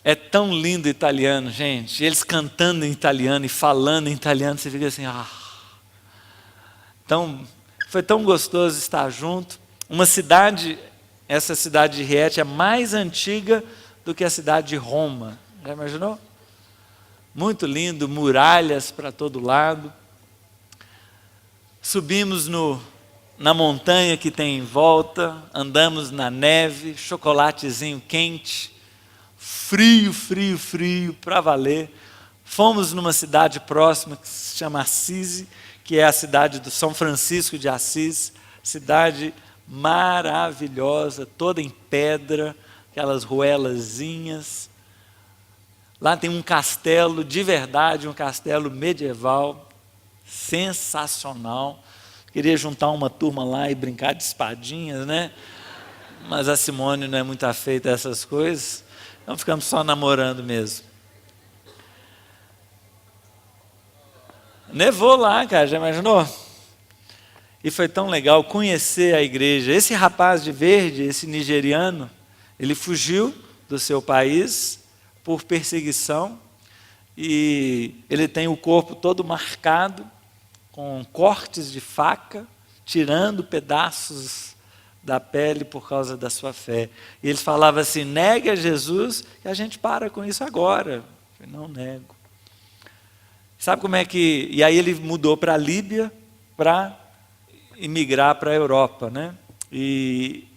É tão lindo o italiano, gente. Eles cantando em italiano e falando em italiano, você fica assim, Então, foi tão gostoso estar junto. Uma cidade, essa cidade de Rieti é mais antiga do que a cidade de Roma. Já imaginou? Muito lindo, muralhas para todo lado. Subimos na montanha que tem em volta, andamos na neve, chocolatezinho quente, frio, frio, frio, para valer. Fomos numa cidade próxima que se chama Assisi, que é a cidade do São Francisco de Assis, cidade maravilhosa, toda em pedra, aquelas ruelazinhas. Lá tem um castelo de verdade, um castelo medieval, sensacional. Queria juntar uma turma lá e brincar de espadinhas, né? Mas a Simone não é muito afeita a essas coisas, então ficamos só namorando mesmo. Nevou lá, cara, já imaginou? E foi tão legal conhecer a igreja. Esse rapaz de verde, esse nigeriano, ele fugiu do seu país por perseguição e ele tem o corpo todo marcado, com cortes de faca, tirando pedaços da pele por causa da sua fé. E eles falavam assim, negue a Jesus e a gente para com isso agora. Eu falei, não nego. Sabe como é que... E aí ele mudou para a Líbia para imigrar para a Europa, né? E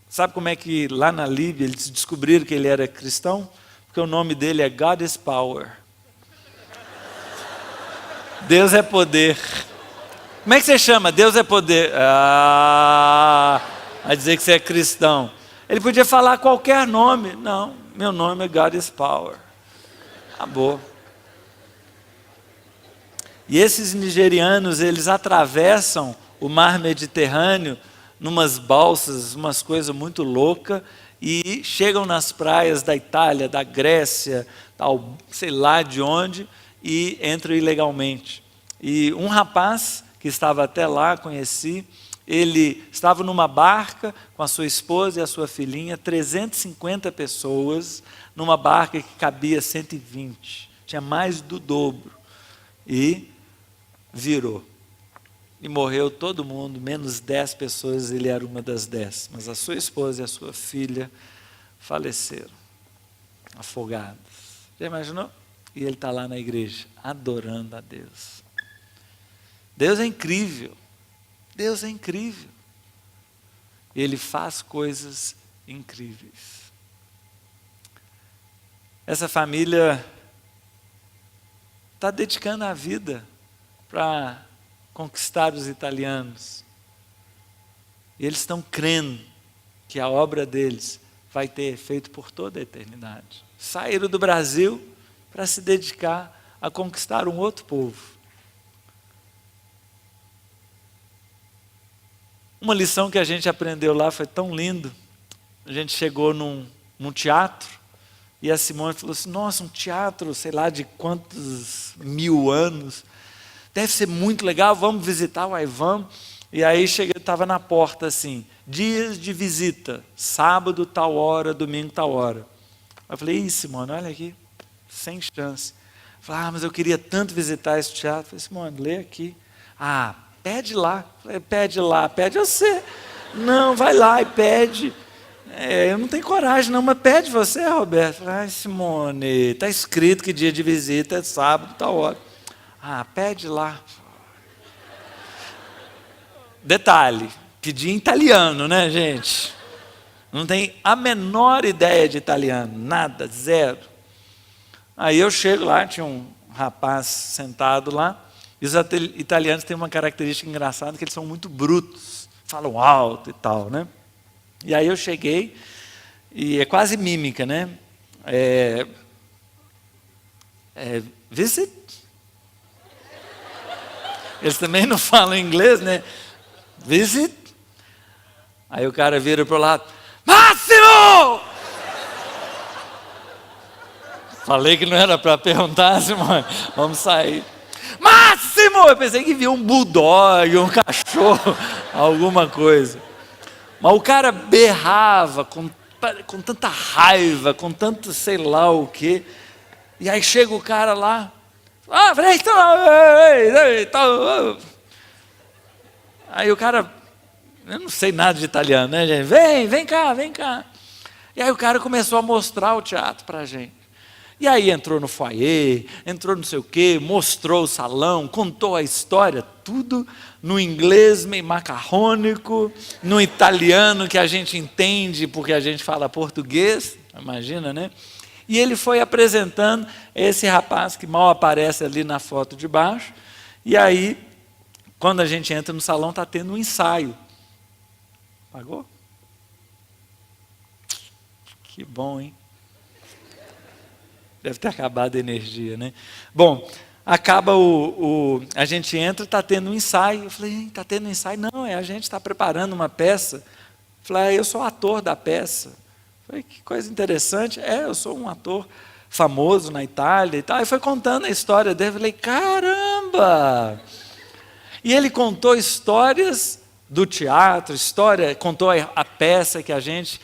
sabe como é que lá na Líbia eles descobriram que ele era cristão? Porque o nome dele é God is Power. Deus é poder. Como é que você chama? Deus é poder. Vai dizer que você é cristão. Ele podia falar qualquer nome. Não, meu nome é God is Power. Acabou. E esses nigerianos, eles atravessam o mar Mediterrâneo numas balsas, umas coisas muito loucas, e chegam nas praias da Itália, da Grécia, tal, sei lá de onde, e entram ilegalmente. E um rapaz que estava até lá, conheci, ele estava numa barca com a sua esposa e a sua filhinha, 350 pessoas, numa barca que cabia 120, tinha mais do dobro, e virou. E morreu todo mundo, menos 10 pessoas, ele era uma das 10. Mas a sua esposa e a sua filha faleceram, afogados. Já imaginou? E ele está lá na igreja, adorando a Deus. Deus é incrível. Deus é incrível. Ele faz coisas incríveis. Essa família está dedicando a vida para conquistar os italianos. E eles estão crendo que a obra deles vai ter efeito por toda a eternidade. Saíram do Brasil para se dedicar a conquistar um outro povo. Uma lição que a gente aprendeu lá foi tão lindo. A gente chegou num teatro e a Simone falou assim, nossa, um teatro, sei lá de quantos 1000 anos, deve ser muito legal, vamos visitar, vamos. E aí cheguei, estava na porta assim, dias de visita, sábado tal hora, domingo tal hora. Eu falei, Simone, olha aqui, sem chance. Eu falei, mas eu queria tanto visitar esse teatro. Eu falei, Simone, lê aqui. Pede lá. Eu falei, pede lá, pede você. Não, vai lá e pede. Eu não tenho coragem não, mas pede você, Roberto. Eu falei, Simone, está escrito que dia de visita é sábado tal hora. Pede lá. Detalhe, pedi em italiano, né, gente? Não tem a menor ideia de italiano, nada, zero. Aí eu chego lá, tinha um rapaz sentado lá, e os italianos têm uma característica engraçada, que eles são muito brutos, falam alto e tal, né? E aí eu cheguei, e é quase mímica, né? Visit? Eles também não falam inglês, né? Visit? Aí o cara vira para o lado, Máximo! Falei que não era para perguntar, Simone, vamos sair. Máximo! Eu pensei que via um bulldog, um cachorro. alguma coisa. Mas o cara berrava com tanta raiva, com tanto sei lá o quê. E aí chega o cara lá, aí o cara, eu não sei nada de italiano, né, gente? Vem cá, vem cá. E aí o cara começou a mostrar o teatro para a gente. E aí entrou no foyer, entrou não sei o quê, mostrou o salão, contou a história, tudo no inglês meio macarrônico, no italiano que a gente entende porque a gente fala português, imagina, né? E ele foi apresentando esse rapaz que mal aparece ali na foto de baixo. E aí, quando a gente entra no salão, está tendo um ensaio. Pagou? Que bom, hein? Deve ter acabado a energia, né? Bom, acaba a gente entra, está tendo um ensaio. Eu falei, está tendo um ensaio? Não, a gente está preparando uma peça. Eu falei, eu sou ator da peça. Eu falei, que coisa interessante. Eu sou um ator famoso na Itália e tal. E foi contando a história dele. Eu falei, caramba! E ele contou histórias do teatro, contou a peça que a gente...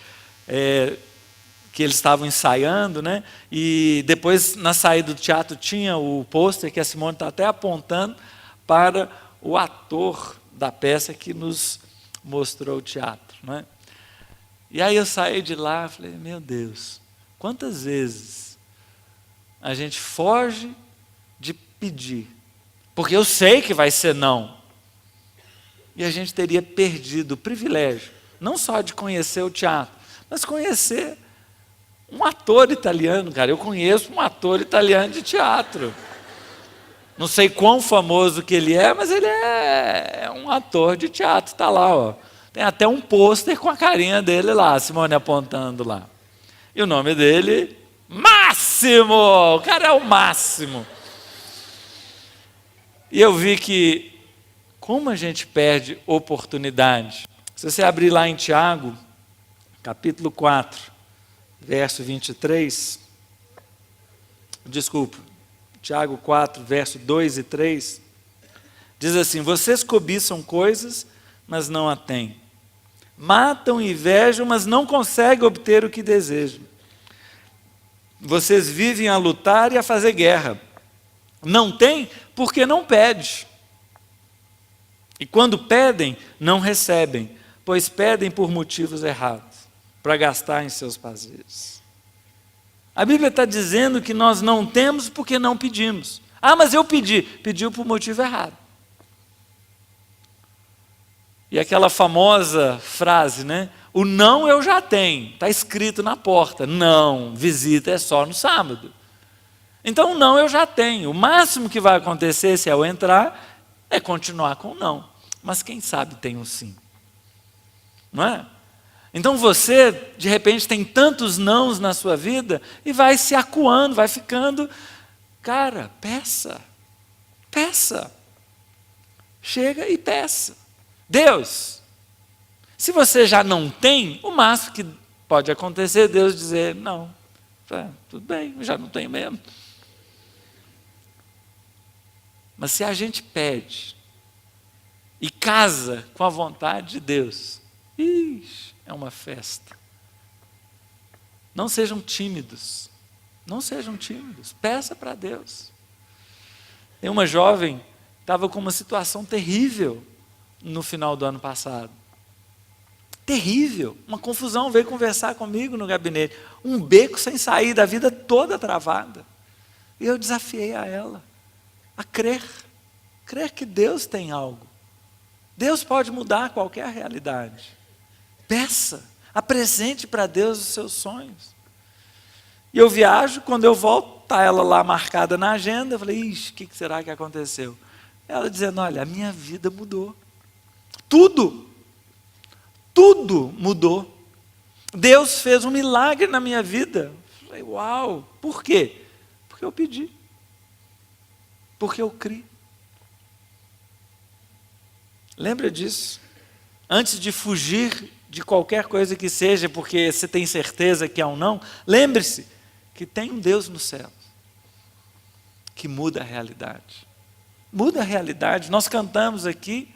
que eles estavam ensaiando, né? E depois, na saída do teatro, tinha o pôster que a Simone está até apontando para o ator da peça que nos mostrou o teatro, né? E aí eu saí de lá e falei, meu Deus, quantas vezes a gente foge de pedir, porque eu sei que vai ser não, e a gente teria perdido o privilégio, não só de conhecer o teatro, mas conhecer um ator italiano, cara. Eu conheço um ator italiano de teatro. Não sei quão famoso que ele é, mas ele é um ator de teatro, está lá, ó. Tem até um pôster com a carinha dele lá, a Simone apontando lá. E o nome dele, Máximo! O cara é o Máximo. E eu vi que, como a gente perde oportunidade. Se você abrir lá em Tiago, capítulo 4, verso 23, Tiago 4, verso 2 e 3, diz assim, vocês cobiçam coisas, mas não a têm. Matam e invejam, mas não conseguem obter o que desejam. Vocês vivem a lutar e a fazer guerra. Não têm porque não pedem. E quando pedem, não recebem, pois pedem por motivos errados, para gastar em seus prazeres. A Bíblia está dizendo que nós não temos porque não pedimos. Mas eu pediu por motivo errado. E aquela famosa frase, né? O não eu já tenho, está escrito na porta. Não, visita é só no sábado. Então o não eu já tenho. O máximo que vai acontecer se eu entrar é continuar com o não. Mas quem sabe tem um sim. Não é? Então você, de repente, tem tantos nãos na sua vida e vai se acuando, vai ficando... Cara, peça. Chega e peça. Deus, se você já não tem, o máximo que pode acontecer é Deus dizer, não, tudo bem, já não tenho mesmo. Mas se a gente pede e casa com a vontade de Deus, é uma festa. Não sejam tímidos, peça para Deus. Tem uma jovem que estava com uma situação terrível no final do ano passado. Terrível, uma confusão, veio conversar comigo no gabinete, um beco sem saída, a vida toda travada. E eu desafiei a ela a crer que Deus tem algo. Deus pode mudar qualquer realidade. Peça, apresente para Deus os seus sonhos. E eu viajo, quando eu volto, está ela lá marcada na agenda, eu falei, o que será que aconteceu? Ela dizendo, olha, a minha vida mudou. Tudo mudou. Deus fez um milagre na minha vida. Eu falei, uau, por quê? Porque eu pedi. Porque eu criei. Lembra disso? Antes de fugir de qualquer coisa que seja, porque você tem certeza que é um não, lembre-se que tem um Deus no céu que muda a realidade. Muda a realidade. Nós cantamos aqui,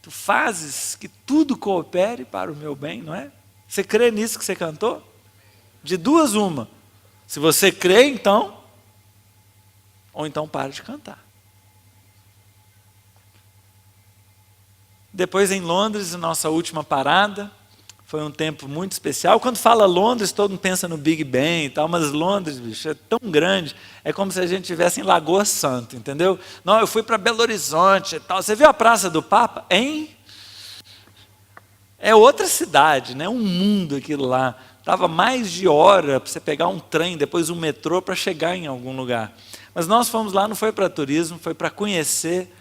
tu fazes que tudo coopere para o meu bem, não é? Você crê nisso que você cantou? De duas uma. Se você crê, então, ou então para de cantar. Depois em Londres, nossa última parada, foi um tempo muito especial. Quando fala Londres, todo mundo pensa no Big Ben e tal, mas Londres, bicho, é tão grande, é como se a gente estivesse em Lagoa Santa, entendeu? Não, eu fui para Belo Horizonte e tal. Você viu a Praça do Papa? Hein? É outra cidade, né? Um mundo aquilo lá. Dava mais de hora para você pegar um trem, depois um metrô para chegar em algum lugar. Mas nós fomos lá, não foi para turismo, foi para conhecer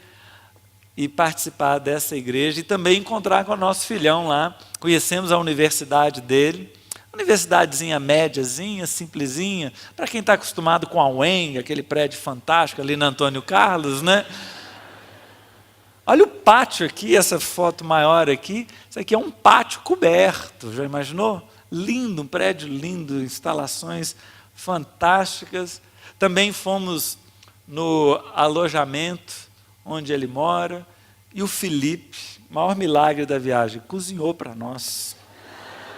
e participar dessa igreja e também encontrar com o nosso filhão lá. Conhecemos a universidade dele, universidadezinha médiazinha, simplesinha, para quem está acostumado com a UEM, aquele prédio fantástico ali na Antônio Carlos, né? Olha o pátio aqui, essa foto maior aqui, isso aqui é um pátio coberto, já imaginou? Lindo, um prédio lindo, instalações fantásticas. Também fomos no alojamento onde ele mora, e o Felipe, maior milagre da viagem, cozinhou para nós.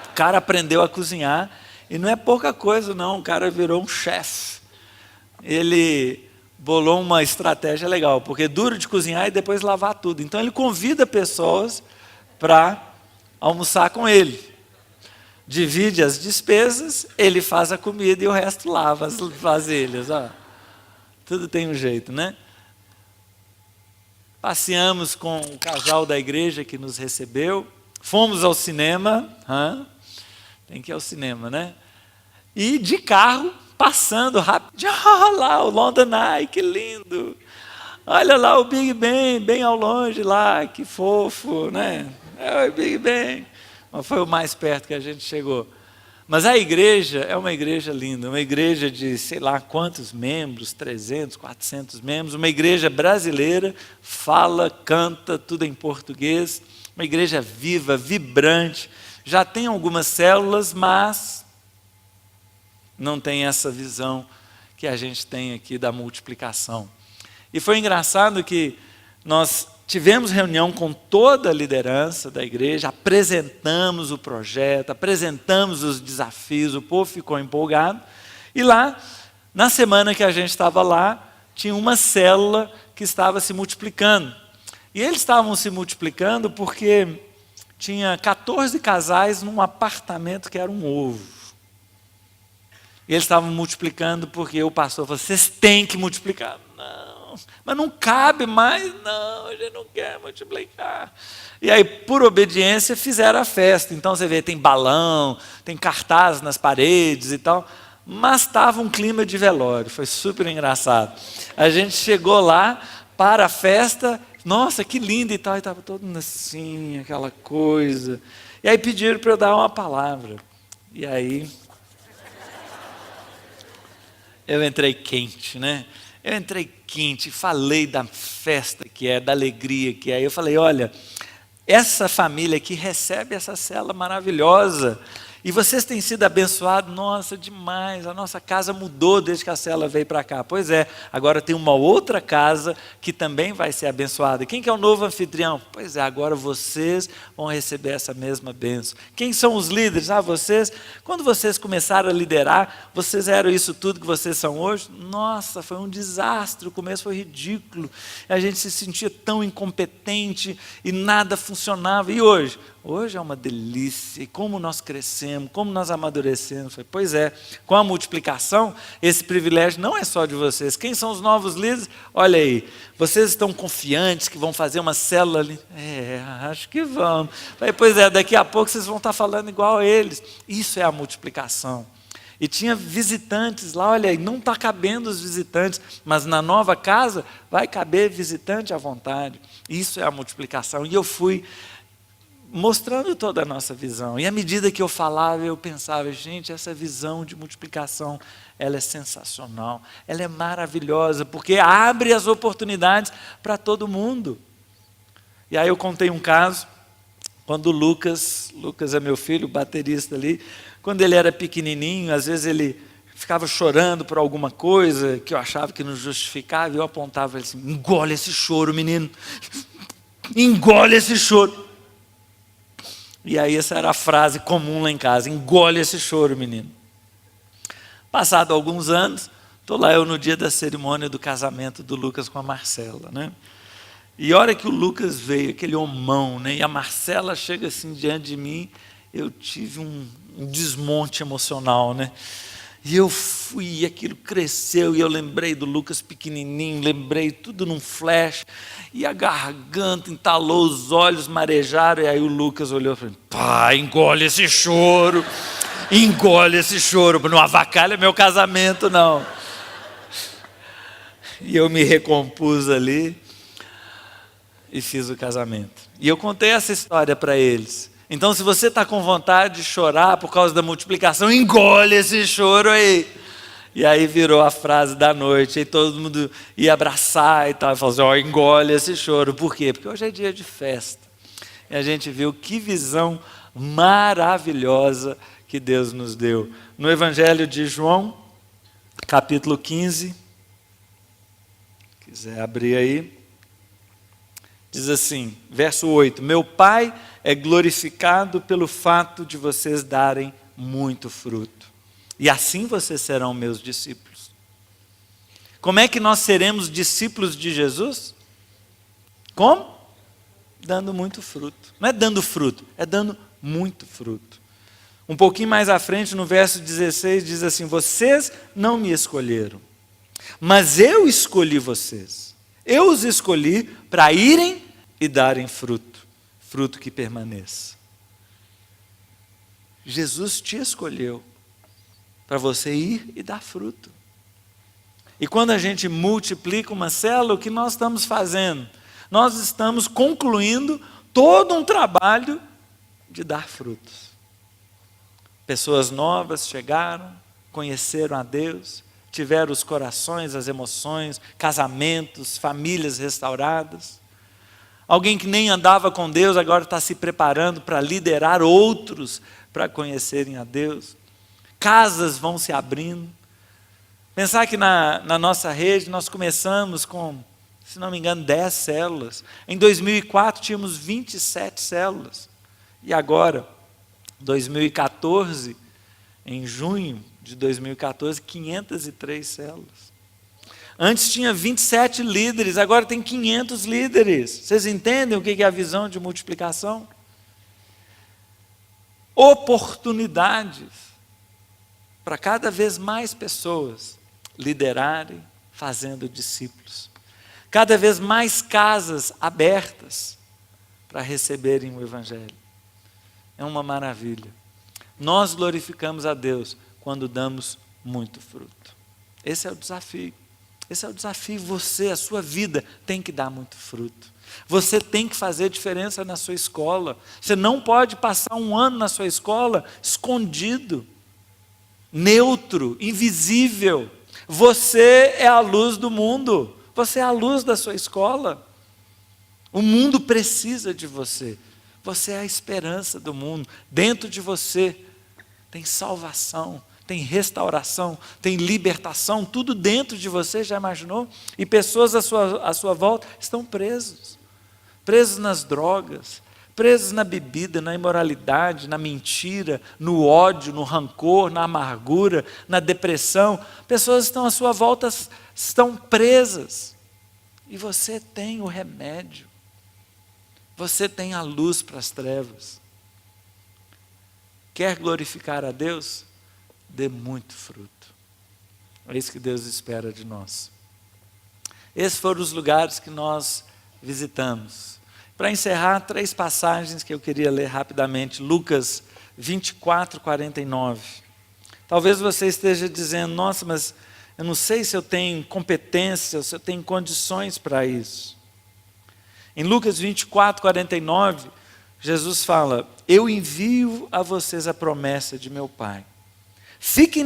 O cara aprendeu a cozinhar, e não é pouca coisa não, o cara virou um chefe. Ele bolou uma estratégia legal, porque é duro de cozinhar e depois lavar tudo. Então ele convida pessoas para almoçar com ele. Divide as despesas, ele faz a comida e o resto lava as vasilhas. Ó. Tudo tem um jeito, né? Passeamos com o casal da igreja que nos recebeu, fomos ao cinema, tem que ir ao cinema, né? E de carro, passando rápido, olha lá o London Eye, que lindo! Olha lá o Big Ben, bem ao longe lá, que fofo, né? É o Big Ben. Mas foi o mais perto que a gente chegou. Mas a igreja é uma igreja linda, uma igreja de sei lá quantos membros, 300, 400 membros, uma igreja brasileira, fala, canta, tudo em português, uma igreja viva, vibrante, já tem algumas células, mas não tem essa visão que a gente tem aqui da multiplicação. E foi engraçado que nós tivemos reunião com toda a liderança da igreja, apresentamos o projeto, apresentamos os desafios, o povo ficou empolgado. E lá, na semana que a gente estava lá, tinha uma célula que estava se multiplicando. E eles estavam se multiplicando porque tinha 14 casais num apartamento que era um ovo. E eles estavam multiplicando porque o pastor falou, vocês têm que multiplicar. Não, mas não cabe mais, não, a gente não quer multiplicar. E aí, por obediência, fizeram a festa. Então, você vê, tem balão, tem cartaz nas paredes e tal, mas estava um clima de velório, foi super engraçado. A gente chegou lá para a festa, nossa, que lindo e tal, e estava todo mundo assim, aquela coisa. E aí pediram para eu dar uma palavra. E aí eu entrei quente, né? Eu entrei quente, falei da festa que é, da alegria que é. Eu falei, olha, essa família que recebe essa célula maravilhosa, e vocês têm sido abençoados, nossa, demais, a nossa casa mudou desde que a célula veio para cá. Pois é, agora tem uma outra casa que também vai ser abençoada. Quem que é o novo anfitrião? Pois é, agora vocês vão receber essa mesma bênção. Quem são os líderes? Vocês. Quando vocês começaram a liderar, vocês eram isso tudo que vocês são hoje? Nossa, foi um desastre, o começo foi ridículo. A gente se sentia tão incompetente e nada funcionava. E hoje? Hoje é uma delícia, e como nós crescemos, como nós amadurecemos. Pois é, com a multiplicação, esse privilégio não é só de vocês. Quem são os novos líderes? Olha aí, vocês estão confiantes que vão fazer uma célula ali? Acho que vão. Pois é, daqui a pouco vocês vão estar falando igual a eles. Isso é a multiplicação. E tinha visitantes lá, olha aí, não está cabendo os visitantes, mas na nova casa vai caber visitante à vontade. Isso é a multiplicação. E eu fui mostrando toda a nossa visão. E à medida que eu falava, eu pensava, gente, essa visão de multiplicação, ela é sensacional, ela é maravilhosa, porque abre as oportunidades para todo mundo. E aí eu contei um caso, quando o Lucas é meu filho, o baterista ali, quando ele era pequenininho, às vezes ele ficava chorando por alguma coisa que eu achava que não justificava, e eu apontava ele assim, engole esse choro, menino. engole esse choro. E aí essa era a frase comum lá em casa, engole esse choro, menino. Passado alguns anos, estou lá eu no dia da cerimônia do casamento do Lucas com a Marcela, né? E a hora que o Lucas veio, aquele homão, né? E a Marcela chega assim diante de mim, eu tive um desmonte emocional, né? E eu fui, e aquilo cresceu, e eu lembrei do Lucas pequenininho, lembrei tudo num flash, e a garganta entalou, os olhos marejaram, e aí o Lucas olhou e falou, pai, engole esse choro, não avacalha meu casamento não. E eu me recompus ali, e fiz o casamento. E eu contei essa história para eles. Então, se você está com vontade de chorar por causa da multiplicação, engole esse choro aí. E aí virou a frase da noite, aí todo mundo ia abraçar e tal, e falou assim, engole esse choro. Por quê? Porque hoje é dia de festa. E a gente viu que visão maravilhosa que Deus nos deu. No Evangelho de João, capítulo 15, quiser abrir aí, diz assim, verso 8, meu Pai é glorificado pelo fato de vocês darem muito fruto. E assim vocês serão meus discípulos. Como é que nós seremos discípulos de Jesus? Como? Dando muito fruto. Não é dando fruto, é dando muito fruto. Um pouquinho mais à frente, no verso 16, diz assim, vocês não me escolheram, mas eu escolhi vocês. Eu os escolhi para irem e darem fruto. Fruto que permaneça. Jesus te escolheu para você ir e dar fruto. E quando a gente multiplica uma célula, o que nós estamos fazendo? Nós estamos concluindo todo um trabalho de dar frutos. Pessoas novas chegaram, conheceram a Deus, tiveram os corações, as emoções, casamentos, famílias restauradas. Alguém que nem andava com Deus, agora está se preparando para liderar outros para conhecerem a Deus. Casas vão se abrindo. Pensar que na nossa rede nós começamos com, se não me engano, 10 células. Em 2004 tínhamos 27 células. E agora, 2014, em junho de 2014, 503 células. Antes tinha 27 líderes, agora tem 500 líderes. Vocês entendem o que é a visão de multiplicação? Oportunidades para cada vez mais pessoas liderarem, fazendo discípulos. Cada vez mais casas abertas para receberem o Evangelho. É uma maravilha. Nós glorificamos a Deus quando damos muito fruto. Esse é o desafio. Esse é o desafio, você, a sua vida tem que dar muito fruto. Você tem que fazer diferença na sua escola. Você não pode passar um ano na sua escola escondido, neutro, invisível. Você é a luz do mundo. Você é a luz da sua escola. O mundo precisa de você. Você é a esperança do mundo. Dentro de você tem salvação, tem restauração, tem libertação, tudo dentro de você, já imaginou? E pessoas à sua volta estão presos nas drogas, presos na bebida, na imoralidade, na mentira, no ódio, no rancor, na amargura, na depressão. Pessoas estão à sua volta, estão presas. E você tem o remédio. Você tem a luz para as trevas. Quer glorificar a Deus? Dê muito fruto. É isso que Deus espera de nós. Esses foram os lugares que nós visitamos. Para encerrar, 3 passagens que eu queria ler rapidamente. Lucas 24, 49. Talvez você esteja dizendo, nossa, mas eu não sei se eu tenho competência, se eu tenho condições para isso. Em Lucas 24, 49, Jesus fala, eu envio a vocês a promessa de meu Pai. Fiquem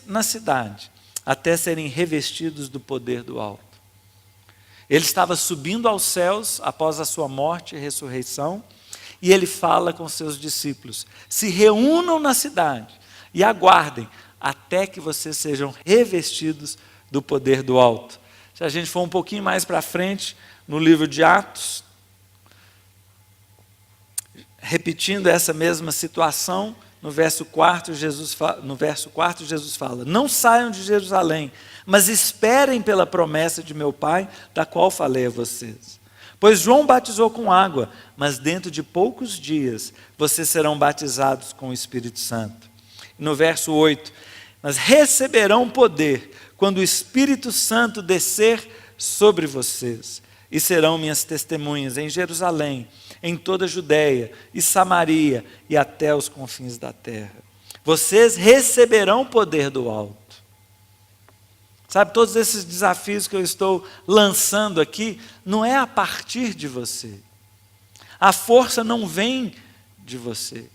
na cidade, até serem revestidos do poder do alto. Ele estava subindo aos céus, após a sua morte e ressurreição, e ele fala com seus discípulos, se reúnam na cidade, e aguardem, até que vocês sejam revestidos do poder do alto. Se a gente for um pouquinho mais para frente, no livro de Atos, repetindo essa mesma situação, no verso 4, Jesus fala: não saiam de Jerusalém, mas esperem pela promessa de meu Pai, da qual falei a vocês. Pois João batizou com água, mas dentro de poucos dias vocês serão batizados com o Espírito Santo. E no verso 8, mas receberão poder quando o Espírito Santo descer sobre vocês, e serão minhas testemunhas em Jerusalém, em toda a Judéia e Samaria e até os confins da terra. Vocês receberão poder do alto. Sabe, todos esses desafios que eu estou lançando aqui, não é a partir de você. A força não vem de você.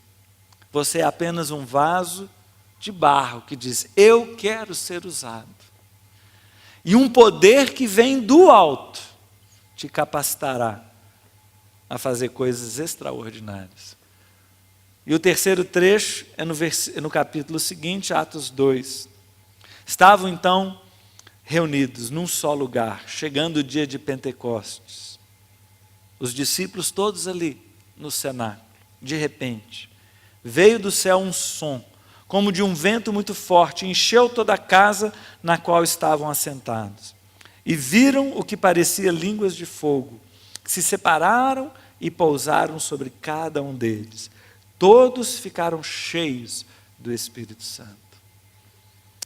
Você é apenas um vaso de barro que diz: eu quero ser usado. E um poder que vem do alto te capacitará a fazer coisas extraordinárias. E o terceiro trecho é no capítulo seguinte, Atos 2. Estavam então reunidos num só lugar, chegando o dia de Pentecostes. Os discípulos todos ali no cenáculo. De repente, veio do céu um som, como de um vento muito forte, encheu toda a casa na qual estavam assentados. E viram o que parecia línguas de fogo, que se separaram e pousaram sobre cada um deles. Todos ficaram cheios do Espírito Santo.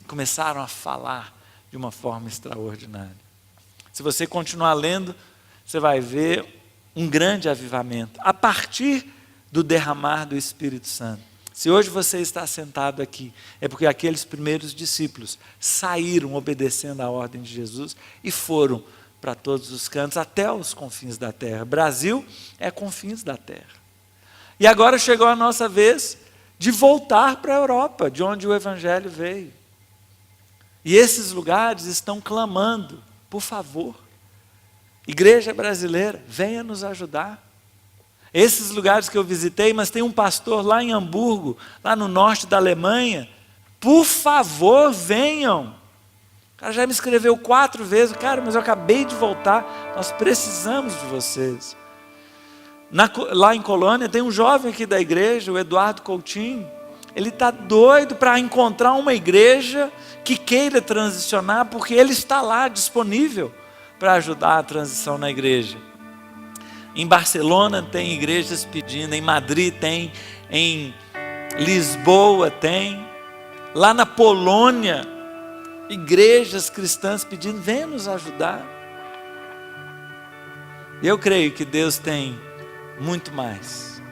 Começaram a falar de uma forma extraordinária. Se você continuar lendo, você vai ver um grande avivamento, a partir do derramar do Espírito Santo. Se hoje você está sentado aqui, é porque aqueles primeiros discípulos saíram obedecendo à ordem de Jesus e foram para todos os cantos, até os confins da terra. Brasil é confins da terra. E agora chegou a nossa vez de voltar para a Europa, de onde o Evangelho veio. E esses lugares estão clamando: por favor, igreja brasileira, venha nos ajudar. Esses lugares que eu visitei, mas tem um pastor lá em Hamburgo, lá no norte da Alemanha, por favor, venham. O cara já me escreveu 4 vezes: cara, mas eu acabei de voltar, nós precisamos de vocês. Lá em Colônia tem um jovem aqui da igreja, o Eduardo Coutinho. Ele está doido para encontrar uma igreja que queira transicionar, porque ele está lá disponível para ajudar a transição na igreja. Em Barcelona tem igrejas pedindo, em Madrid tem, em Lisboa tem, lá na Polônia, igrejas cristãs pedindo: venha nos ajudar. Eu creio que Deus tem muito mais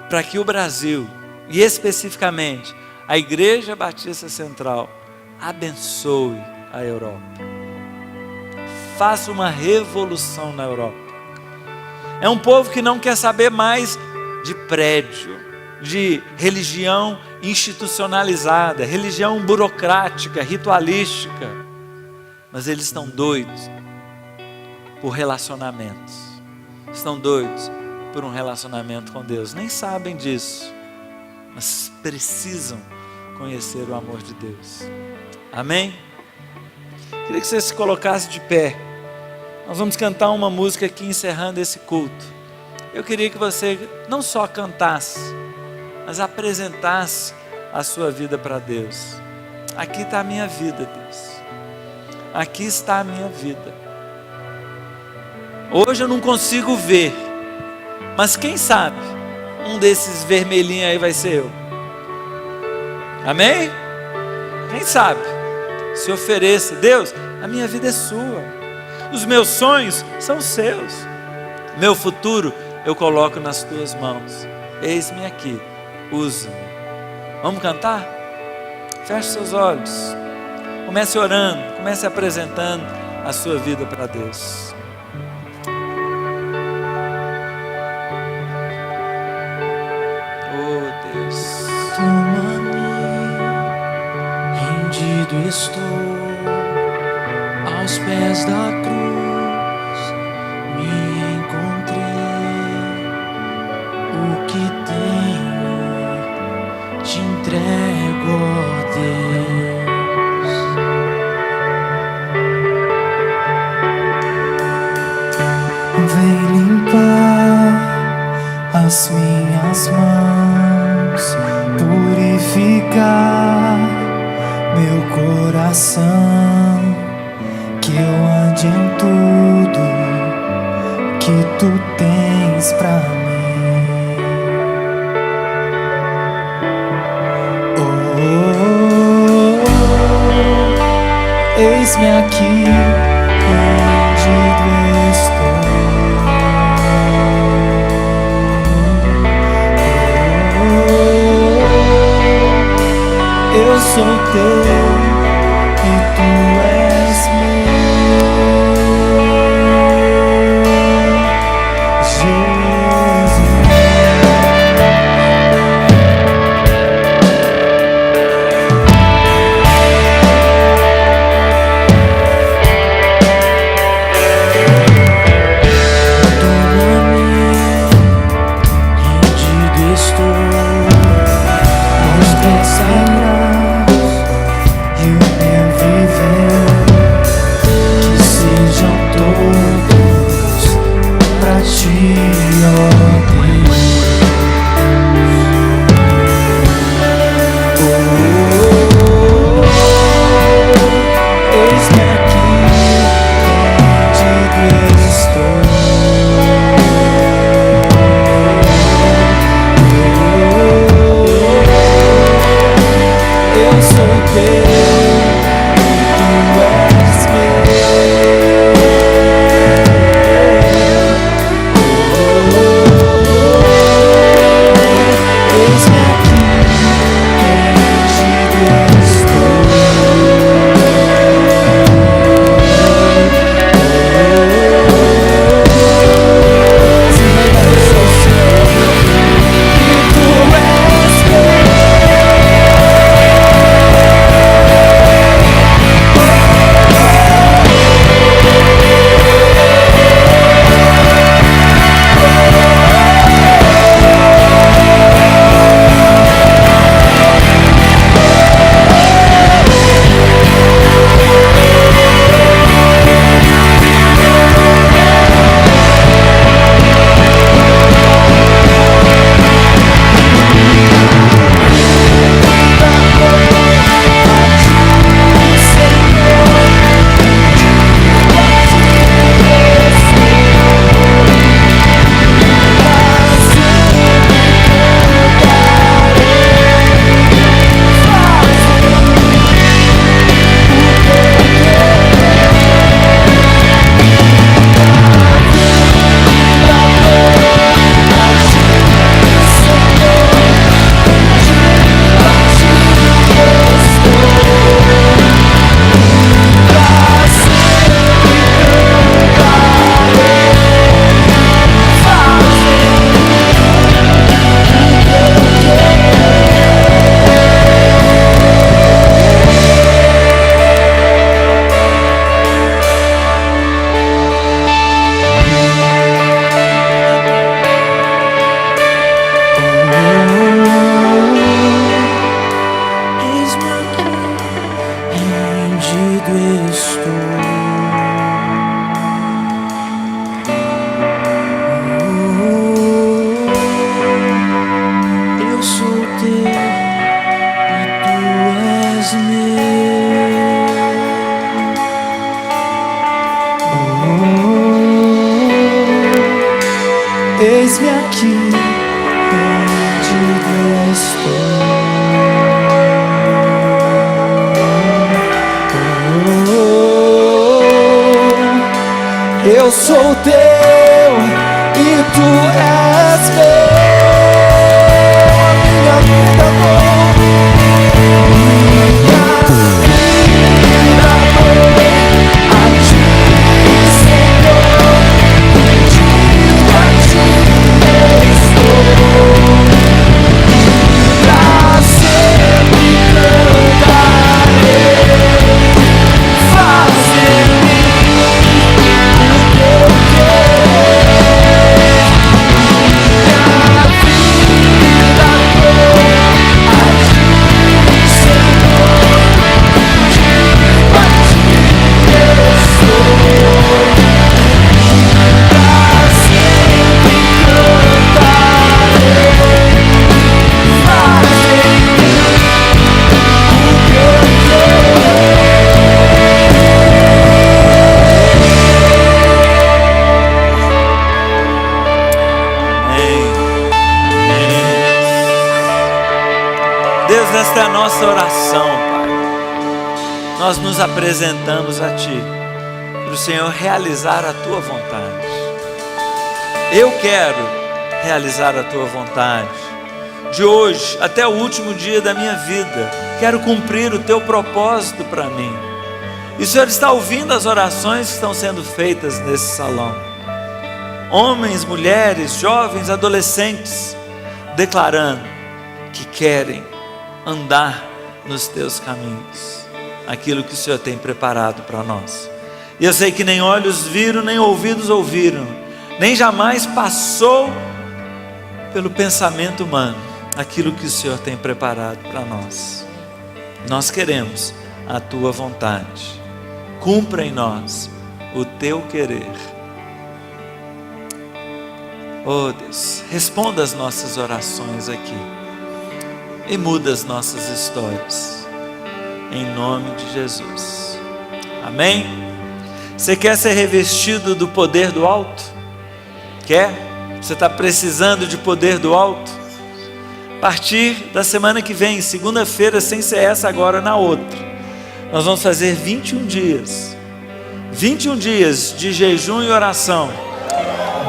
para que o Brasil, e especificamente a Igreja Batista Central, abençoe a Europa. Faça uma revolução na Europa. É um povo que não quer saber mais de prédio, de religião institucionalizada, religião burocrática, ritualística, mas eles estão doidos por relacionamentos, estão doidos por um relacionamento com Deus. Nem sabem disso, mas precisam conhecer o amor de Deus. Amém? Queria que você se colocasse de pé. Nós vamos cantar uma música aqui encerrando esse culto. Eu queria que você não só cantasse, mas apresentasse a sua vida para Deus. Aqui está a minha vida, Deus. Aqui está a minha vida. Hoje eu não consigo ver, mas quem sabe um desses vermelhinhos aí vai ser eu. Amém? Quem sabe? Se ofereça: Deus, a minha vida é sua. Os meus sonhos são seus. Meu futuro eu coloco nas tuas mãos. Eis-me aqui, usa-me. Vamos cantar? Feche seus olhos. Comece orando, comece apresentando a sua vida para Deus. Oh Deus. Toma-me, rendido estou aos pés da cruz. Me encontrei, o que tenho te entrego, ó Deus. Vem limpar purificar meu coração, que eu ande em tudo que tu tens pra mim. Eis-me aqui, rendido estou. Eu sou teu e tu és Eis-me aqui, rendido estou. Eu sou teu e tu és meu. Minha vida Deus, esta é a nossa oração, Pai. Nós nos apresentamos a Ti, para o Senhor realizar a Tua vontade. Eu quero realizar a Tua vontade. De hoje até o último dia da minha vida, quero cumprir o Teu propósito para mim. E o Senhor está ouvindo as orações que estão sendo feitas nesse salão. Homens, mulheres, jovens, adolescentes, declarando que querem andar nos Teus caminhos, aquilo que o Senhor tem preparado para nós. E eu sei que nem olhos viram, nem ouvidos ouviram, nem jamais passou pelo pensamento humano aquilo que o Senhor tem preparado para nós. Nós queremos a Tua vontade. Cumpra em nós o Teu querer. Oh Deus, responda as nossas orações aqui e muda as nossas histórias, em nome de Jesus. Amém? Você quer ser revestido do poder do alto? Quer? Você está precisando de poder do alto? A partir da semana que vem, segunda-feira, sem ser essa agora, na outra, nós vamos fazer 21 dias. 21 dias de jejum e oração,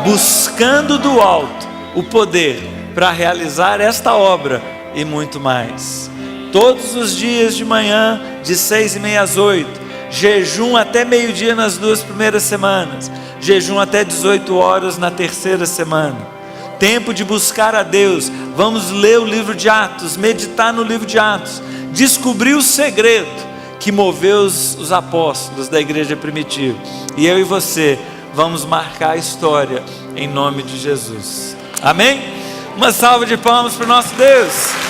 buscando do alto o poder para realizar esta obra e muito mais. Todos os dias de manhã, de 6h30 às 8h, jejum até meio-dia nas 2 primeiras semanas, jejum até 18 horas na 3ª semana. Tempo de buscar a Deus. Vamos ler o livro de Atos, meditar no livro de Atos, descobrir o segredo que moveu os apóstolos da igreja primitiva. E eu e você vamos marcar a história em nome de Jesus. Amém? Uma salva de palmas para o nosso Deus.